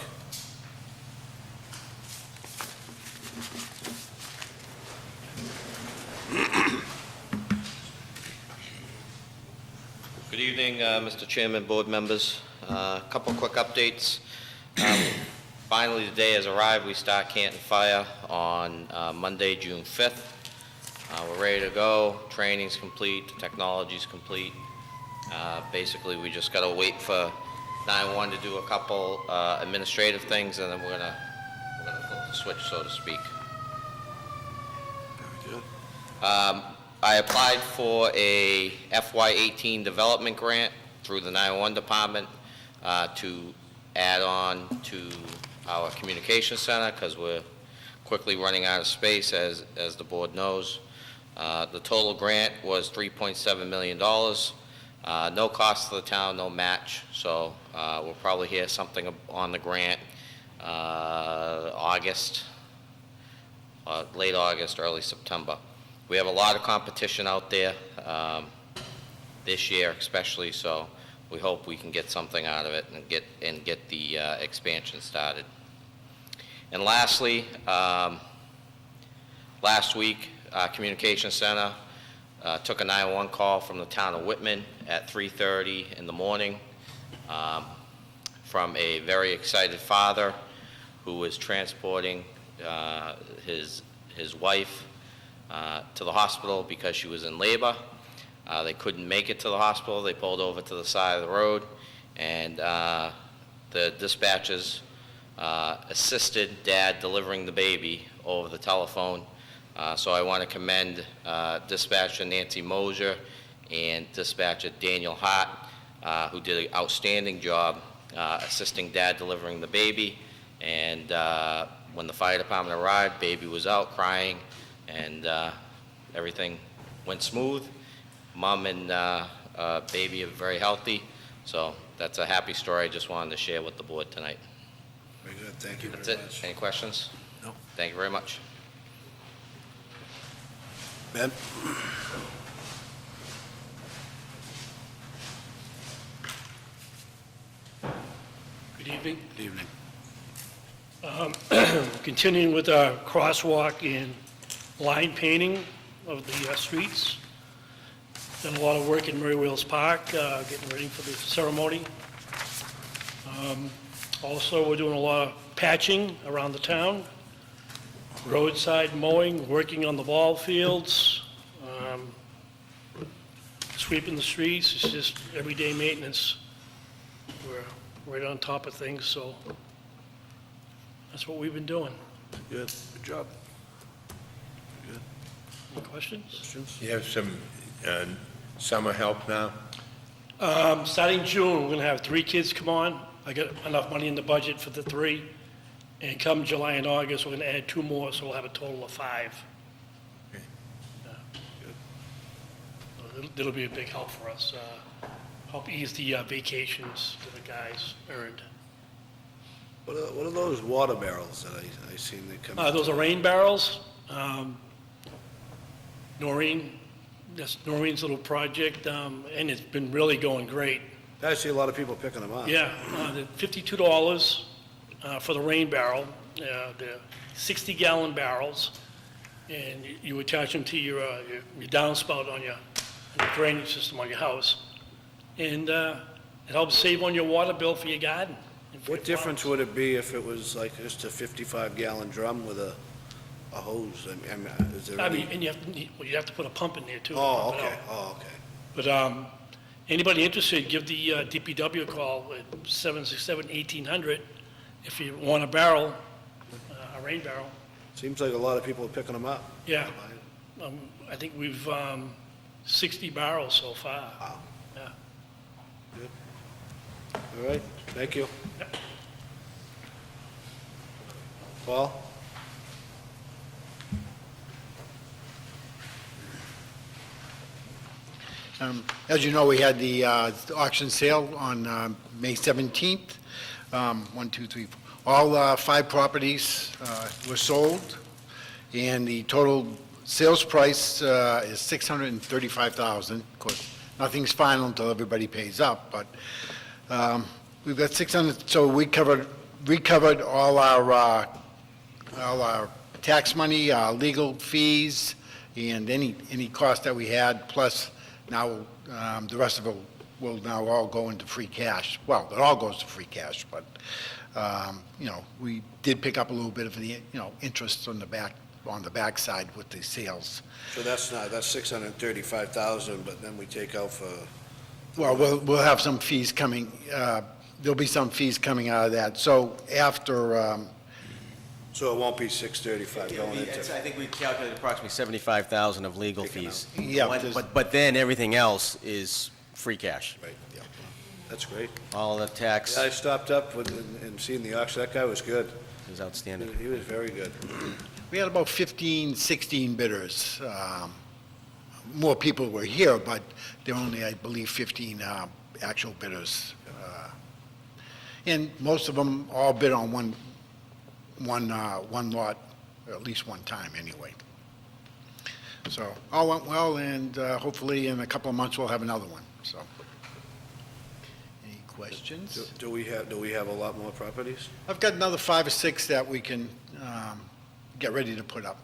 Good evening, Mr. Chairman, board members. A couple quick updates. Finally, the day has arrived. We start Canton Fire on Monday, June 5th. We're ready to go. Training's complete, the technology's complete. Basically, we just got to wait for 911 to do a couple administrative things, and then we're gonna flip the switch, so to speak. Very good. I applied for a FY18 development grant through the 911 department to add on to our communication center, because we're quickly running out of space, as the board knows. The total grant was $3.7 million. No cost to the town, no match, so we'll probably hear something on the grant August, late August, early September. We have a lot of competition out there this year especially, so we hope we can get something out of it and get the expansion started. And lastly, last week, Communication Center took a 911 call from the town of Whitman at 3:30 in the morning from a very excited father who was transporting his wife to the hospital because she was in labor. They couldn't make it to the hospital. They pulled over to the side of the road, and the dispatchers assisted Dad delivering the baby over the telephone. So I want to commend Dispatcher Nancy Mosier and Dispatcher Daniel Hart, who did an outstanding job assisting Dad delivering the baby. And when the fire department arrived, baby was out crying, and everything went smooth. Mom and baby are very healthy, so that's a happy story I just wanted to share with the board tonight. Very good, thank you That's very it. much. Any questions? No. Thank you very much. Ben? Good evening. Good evening. Continuing with our crosswalk and line painting of the streets. Done a lot of work in Murray Wheels Park, getting ready for the ceremony. Also, we're doing a lot of patching around the town, roadside mowing, working on the ball fields, sweeping the streets. It's just everyday maintenance. We're right on top of things, so that's what we've been doing. Good, good job. Good. Any questions? Questions? You have some summer help now? Starting June, we're gonna have 3 kids come on. I got enough money in the budget for the 3. And come July and August, we're gonna add 2 more, so we'll have a total of 5. Okay. Yeah. So it'll be a big help for us, help ease the vacations that the guys earned. What are those water barrels that I seen they come? Those are rain barrels. Noreen, that's Noreen's little project, and it's been really going great. I see a lot of people picking them up. Yeah, they're $52 for the rain barrel. They're 60-gallon barrels, and you attach them to your downspout on your drainage system on your house. And it helps save on your water bill for your garden. and for What your difference flowers. would it be if it was like just a 55-gallon drum with a hose? I mean, is there I any? mean, and you have to put a pump in there too. to Oh, pump it okay, out. oh, okay. But anybody interested, give the DPW a call at 767-1800 if you want a barrel, a rain barrel. Seems like a lot of people are picking them up. Yeah. I think we've, 60 barrels so far. Wow. Yeah. All right, thank you. Paul? As you know, we had the auction sale on May 17th. 1, 2, 3, 4. All 5 properties were sold, and the total sales price is $635,000. Of course, nothing's final until everybody pays up, but we've got 600, so we recovered all our tax money, our legal fees, and any cost that we had, plus now the rest of it will now all go into free cash. Well, it all goes to free cash, but, we did pick up a little bit of the, interest on the backside with the sales. So that's 635,000, but then we take out for, Well, we'll have some fees coming, there'll be some fees coming out of that. So after, so it won't be 635 going into. I think we calculated approximately 75,000 of legal fees. Yeah, But then everything else is free cash. Right, yeah. That's great. All the tax Yeah, I stopped up and seen the auction. That guy was good. is outstanding. He was very good. we had about 15, 16 bidders. More people were here, but there were only, I believe, 15 actual bidders. And most of them all bid on one lot, or at least one time, anyway. So all went well, and hopefully in a couple of months, we'll have another one, so. Any questions? Do we have a lot more properties? I've got another 5 or 6 that we can get ready to put up.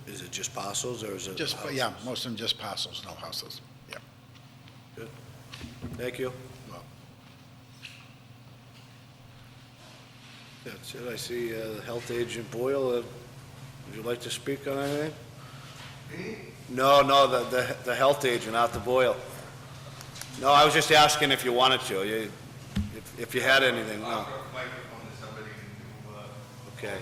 Is it just parcels, or is it Just, houses? yeah, most of them just parcels, no houses. Yeah. Good. Thank you. Well, That's it. I see the health agent Boyle. Would you like to speak on anything? No, the health agent, Arthur Boyle. No, I was just asking if you wanted to, if you had anything. No. Okay.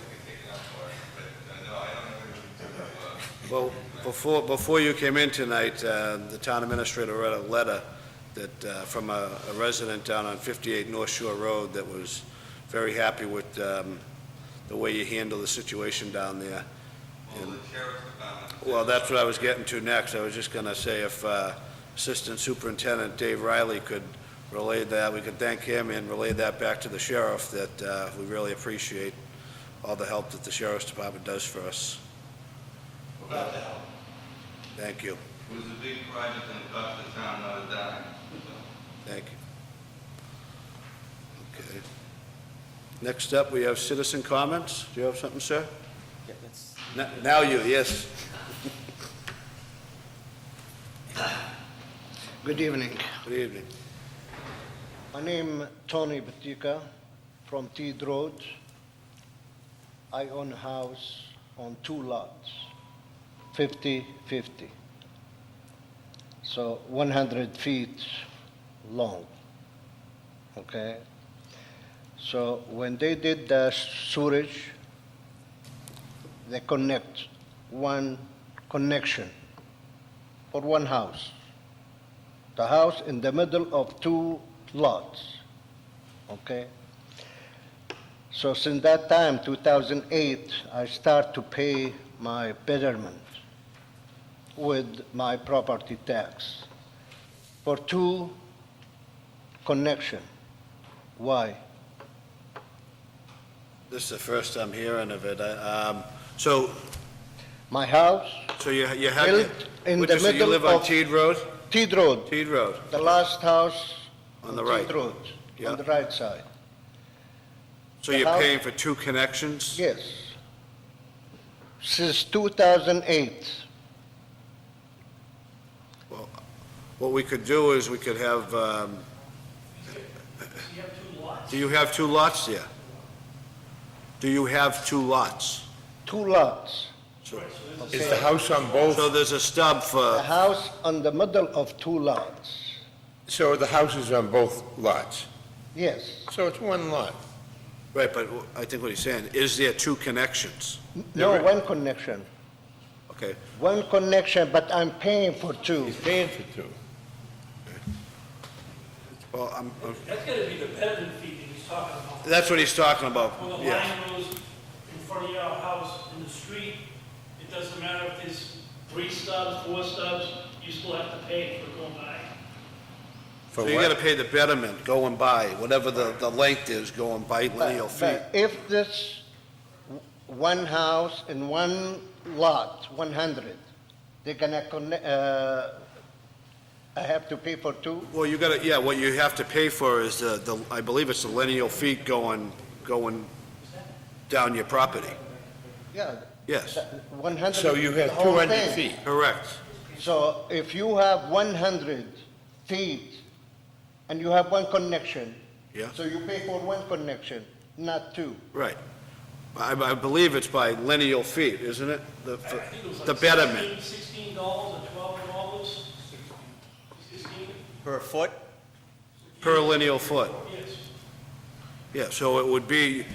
Well, before you came in tonight, the town administrator read a letter that, from a resident down on 58 North Shore Road that was very happy with the way you handle the situation down there. Well, that's what I was getting to next. I was just going to say if Assistant Superintendent Dave Riley could relay that, we could thank him and relay that back to the sheriff, that we really appreciate all the help that the Sheriff's Department does for us. Without the help. Thank you. It was a big project and it cost the town not a dime. Thank you. Okay. Next up, we have citizen comments. Do you have something, sir? Yeah, that's- Now you, yes. Good evening. Good evening. My name Tony Batika from Teed Road. I own a house on 2 lots, 50-50. So 100 feet long, okay? So when they did the sewage, they connect one connection for one house. The house in the middle of 2 lots, okay? So since that time, 2008, I start to pay my betterment with my property tax for 2 connection. Why? This is the first I'm hearing of it. So My house you have... built in What'd the you say, middle You live on of Teed Road? Teed Road, Teed Road. the last house On the right. Teed Road, Yeah. on the right side. So The you're house- paying for 2 connections? Yes. Since 2008. Well, what we could do is we could have, do you have 2 lots there? Do you have 2 lots? 2 lots. So Is the house on both, so there's a stub The for, house on the middle of 2 lots. so the house is on both lots? Yes. So it's one lot? Right, but I think what he's saying, is there two connections? No, one connection. Okay, One connection, but I'm paying for two. He's paying for two. well, That's gotta be the betterment fee that he's talking about. that's what he's talking about, When the yeah. line goes in front of your house in the street, it doesn't matter if there's 3 stubs, 4 stubs, you still have to pay for going by. So you gotta pay the betterment going by, whatever the length is going by lineal feet. But if this one house in one lot, 100, they're gonna I have to pay for two? Well, you gotta, yeah, what you have to pay for is I believe it's the lineal feet going down your property. Yeah. Yes, 100. So you have the whole 200 thing. feet. correct. So if you have 100 feet and you have one connection. Yeah. So you pay for one connection, not two. Right. I believe it's by lineal feet, isn't it? I think it was The like betterment. $16 or $12. 16? Per foot? Per lineal foot. Yes. Yeah, so it would be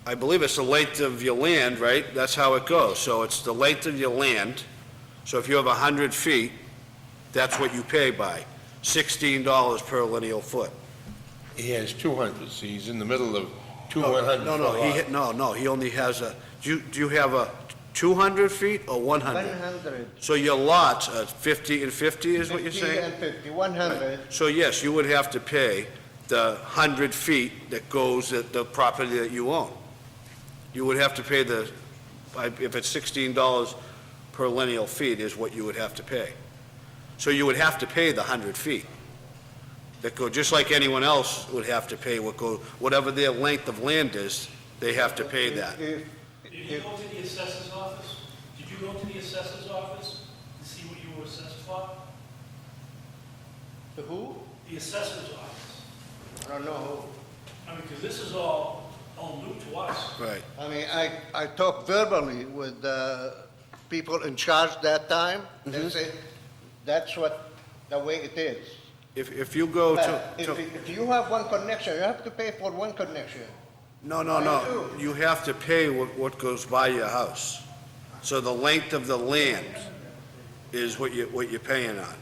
I believe it's the length of your land, right? That's how it goes. So it's the length of your land. So if you have 100 feet, that's what you pay by, $16 per lineal foot. He has 200, so he's in the middle of two 100 No, he only has do you have a 200 feet or 100? 100. So your lots are 50 and 50 is what you're 50 saying? and 50, 100. So yes, you would have to pay the 100 feet that goes at the property that you own. You would have to pay if it's $16 per lineal feet is what you would have to pay. So you would have to pay the 100 feet that go, just like anyone else would have to pay whatever their length of land is, they have to pay that. Did you go to the assessor's office? Did you go to the assessor's office to see what you were assessed for? The who? The assessor's office. I don't know who. I mean, because this is all new to us. Right. I mean, I talked verbally with the people in charge that time. They said, that's the way it is. If you go But to, if you have one connection, you have to pay for one connection. no, I do. you have to pay what goes by your house. So the length of the land is what you're paying on.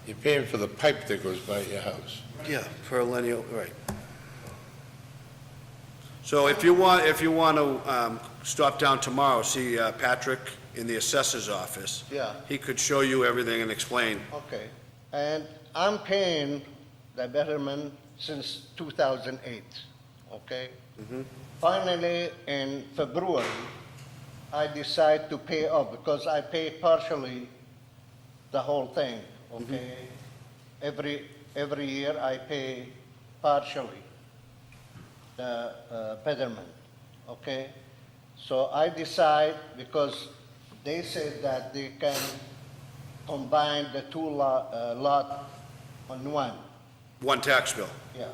You're paying for the pipe that goes by your house. Yeah, per lineal, right. So if you want to stop down tomorrow, see Patrick in the assessor's office. Yeah. He could show you everything and explain. Okay. And I'm paying the betterment since 2008, okay? Finally, in February, I decide to pay off because I pay partially the whole thing, okay? Every year I pay partially the betterment, okay? So I decide, because they said that they can combine the two lot on one. One tax bill. Yeah.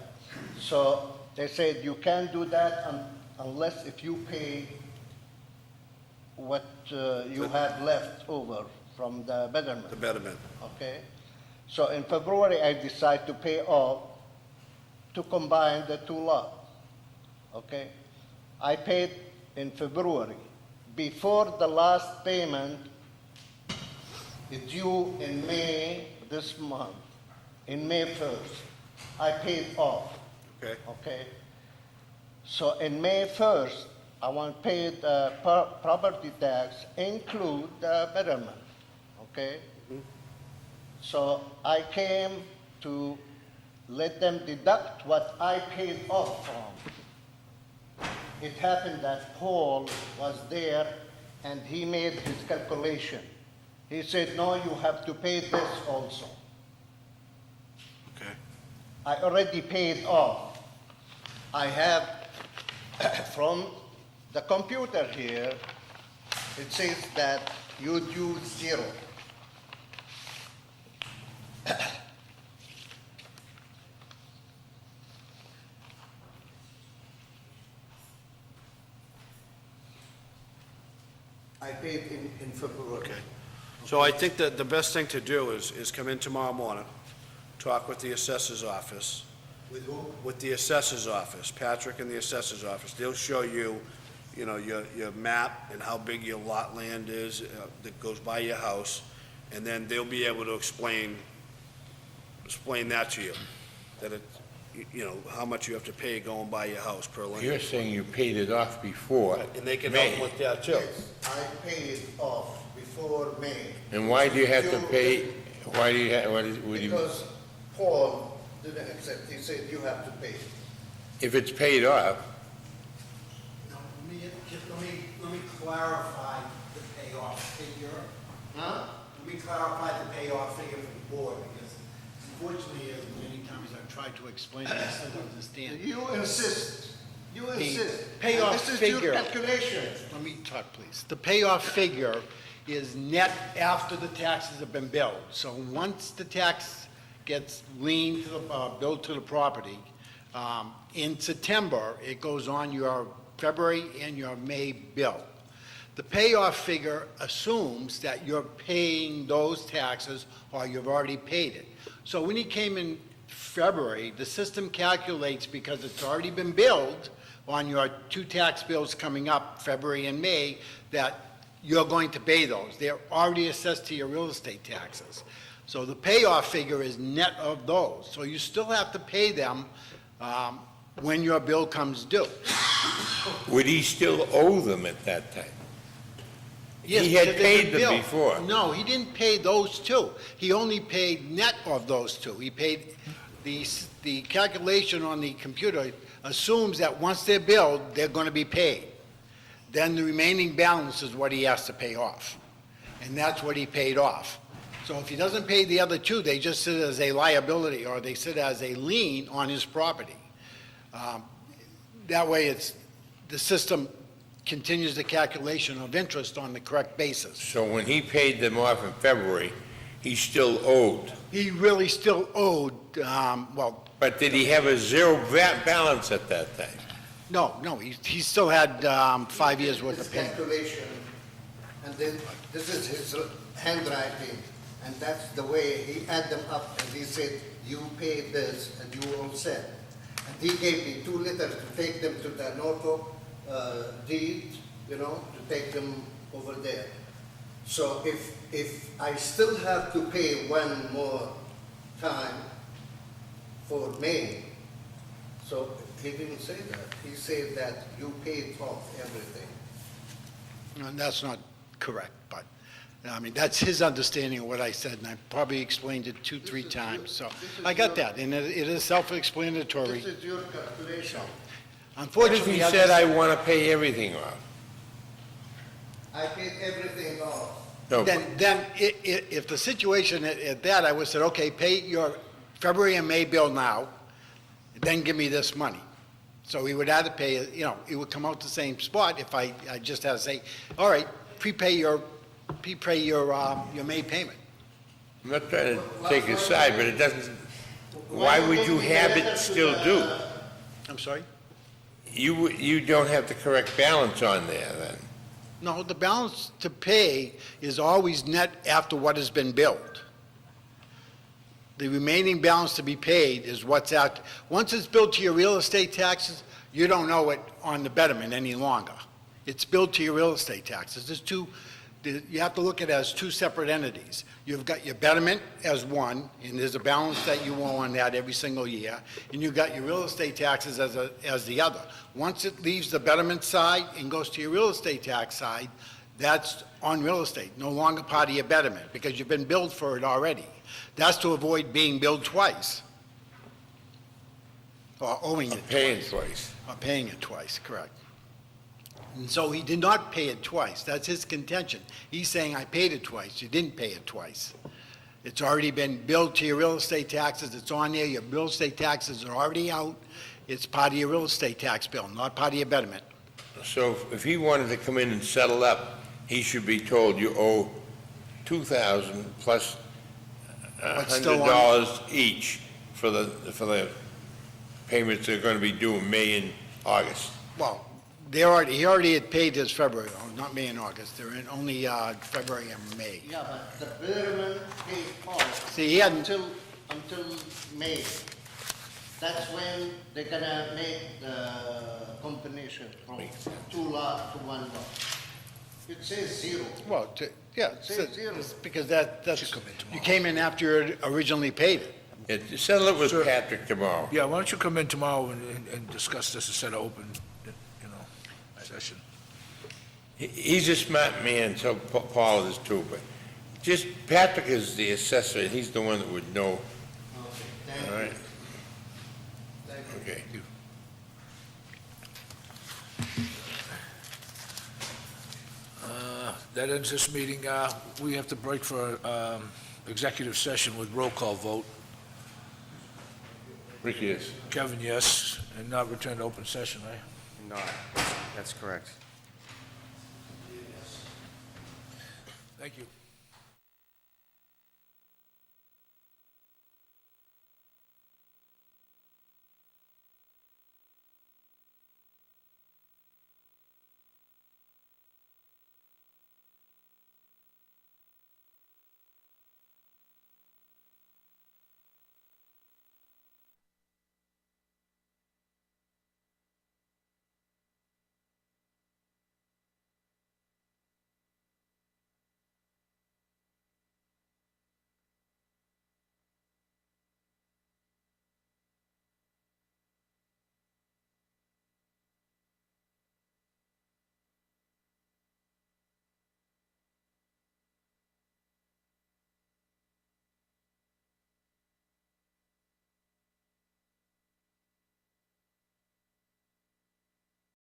So they said you can't do that unless if you pay what you had left over from the betterment. The betterment. Okay? So in February, I decide to pay off to combine the two lots. Okay? I paid in February. Before the last payment is due in May this month, in May 1st, I paid off. Okay. Okay? So in May 1st, I want to pay the property tax, include the betterment. Okay? So I came to let them deduct what I paid off from. It happened that Paul was there and he made his calculation. He said, no, you have to pay this also. Okay. I already paid off. I have from the computer here, it says that you due zero. I paid in February. Okay. So I think that the best thing to do is come in tomorrow morning, talk with the assessor's office, With who? With the assessor's office, Patrick and the assessor's office. They'll show you, you know, your map and how big your lot land is that goes by your house, and then they'll be able to explain that to you, that it, you know, how much you have to pay going by your house per You're land. saying you paid it off before And they can help May. with that too. Yes, I paid off before May. And why do you have to pay, why do you have, what is, would you, Because Paul didn't accept, he said you have to pay. if it's paid off, Now, let me clarify the payoff figure. Huh? Let me clarify the payoff figure for the board, because unfortunately, as many times I've tried to explain it, I still don't understand. You insist, you insist. payoff And this is figure. your calculation. Let me talk, please. The payoff figure is net after the taxes have been billed. So once the tax gets leaned to the, billed to the property, in September, it goes on your February and your May bill. The payoff figure assumes that you're paying those taxes or you've already paid it. So when he came in February, the system calculates, because it's already been billed on your two tax bills coming up, February and May, that you're going to pay those. They're already assessed to your real estate taxes. So the payoff figure is net of those. So you still have to pay them when your bill comes due. would he still owe them at that time? Yes, He had because they've paid been them billed. before. No, he didn't pay those two. He only paid net of those two. He paid, the calculation on the computer assumes that once they're billed, they're going to be paid. Then the remaining balance is what he has to pay off. And that's what he paid off. So if he doesn't pay the other two, they just sit as a liability, or they sit as a lien on his property. That way, the system continues the calculation of interest on the correct basis. So when he paid them off in February, he still owed. He really still owed, But did he have a zero balance at that time? no, he still had 5 years worth His of payment. calculation, and then this is his handwriting, and that's the way he add them up, and he said, you pay this, and you all set. And he gave me 2 letters to take them to the Norfolk deed, you know, to take them over there. So if I still have to pay one more time for May, so he didn't say that. He said that you paid off everything. And that's not correct, but, I mean, that's his understanding of what I said, and I probably explained it 2-3 times, so I got that, and it is self-explanatory. This is your calculation. What if Unfortunately, he I said, just- I want to pay everything off? I paid everything off. No, Then if the situation at that, I would have said, okay, pay your February and May bill now, then give me this money. So he would either pay, it would come out the same spot if I just had to say, all right, prepay your May payment. I'm not trying to take his side, but it doesn't, why would you have it still due? I'm sorry? You don't have the correct balance on there then. No, the balance to pay is always net after what has been billed. The remaining balance to be paid is what's out. Once it's billed to your real estate taxes, you don't owe it on the betterment any longer. It's billed to your real estate taxes. You have to look at it as 2 separate entities. You've got your betterment as one, and there's a balance that you owe on that every single year, and you've got your real estate taxes as the other. Once it leaves the betterment side and goes to your real estate tax side, that's on real estate, no longer part of your betterment, because you've been billed for it already. That's to avoid being billed twice, or owing it Paying twice. or paying it twice, correct. And so he did not pay it twice. That's his contention. He's saying, I paid it twice. You didn't pay it twice. It's already been billed to your real estate taxes. It's on there. Your real estate taxes are already out. It's part of your real estate tax bill, not part of your betterment. So if he wanted to come in and settle up, he should be told you owe $2,000 plus What's still on? $100 each for the payments that are going to be due in May and August. Well, he already had paid his February, not May and August. They're in only February and May. Yeah, but the betterment paid off See, he hadn't, until May. That's when they're gonna make the combination from 2 lots to 1 lot. It says 0. Well, yeah, It says 0. because that's, you came in after you originally paid it. Yeah, settle it with Sure. Patrick tomorrow. Yeah, why don't you come in tomorrow and discuss this instead of open, session? He's a smart man, so Paul is too, but just, Patrick is the assessor, and he's the one that would know. Okay, thank All you. right. Okay. That ends this meeting. We have to break for executive session with roll call vote. Rick, yes. Kevin, yes, and not return to open session, right? No, that's correct. Thank you.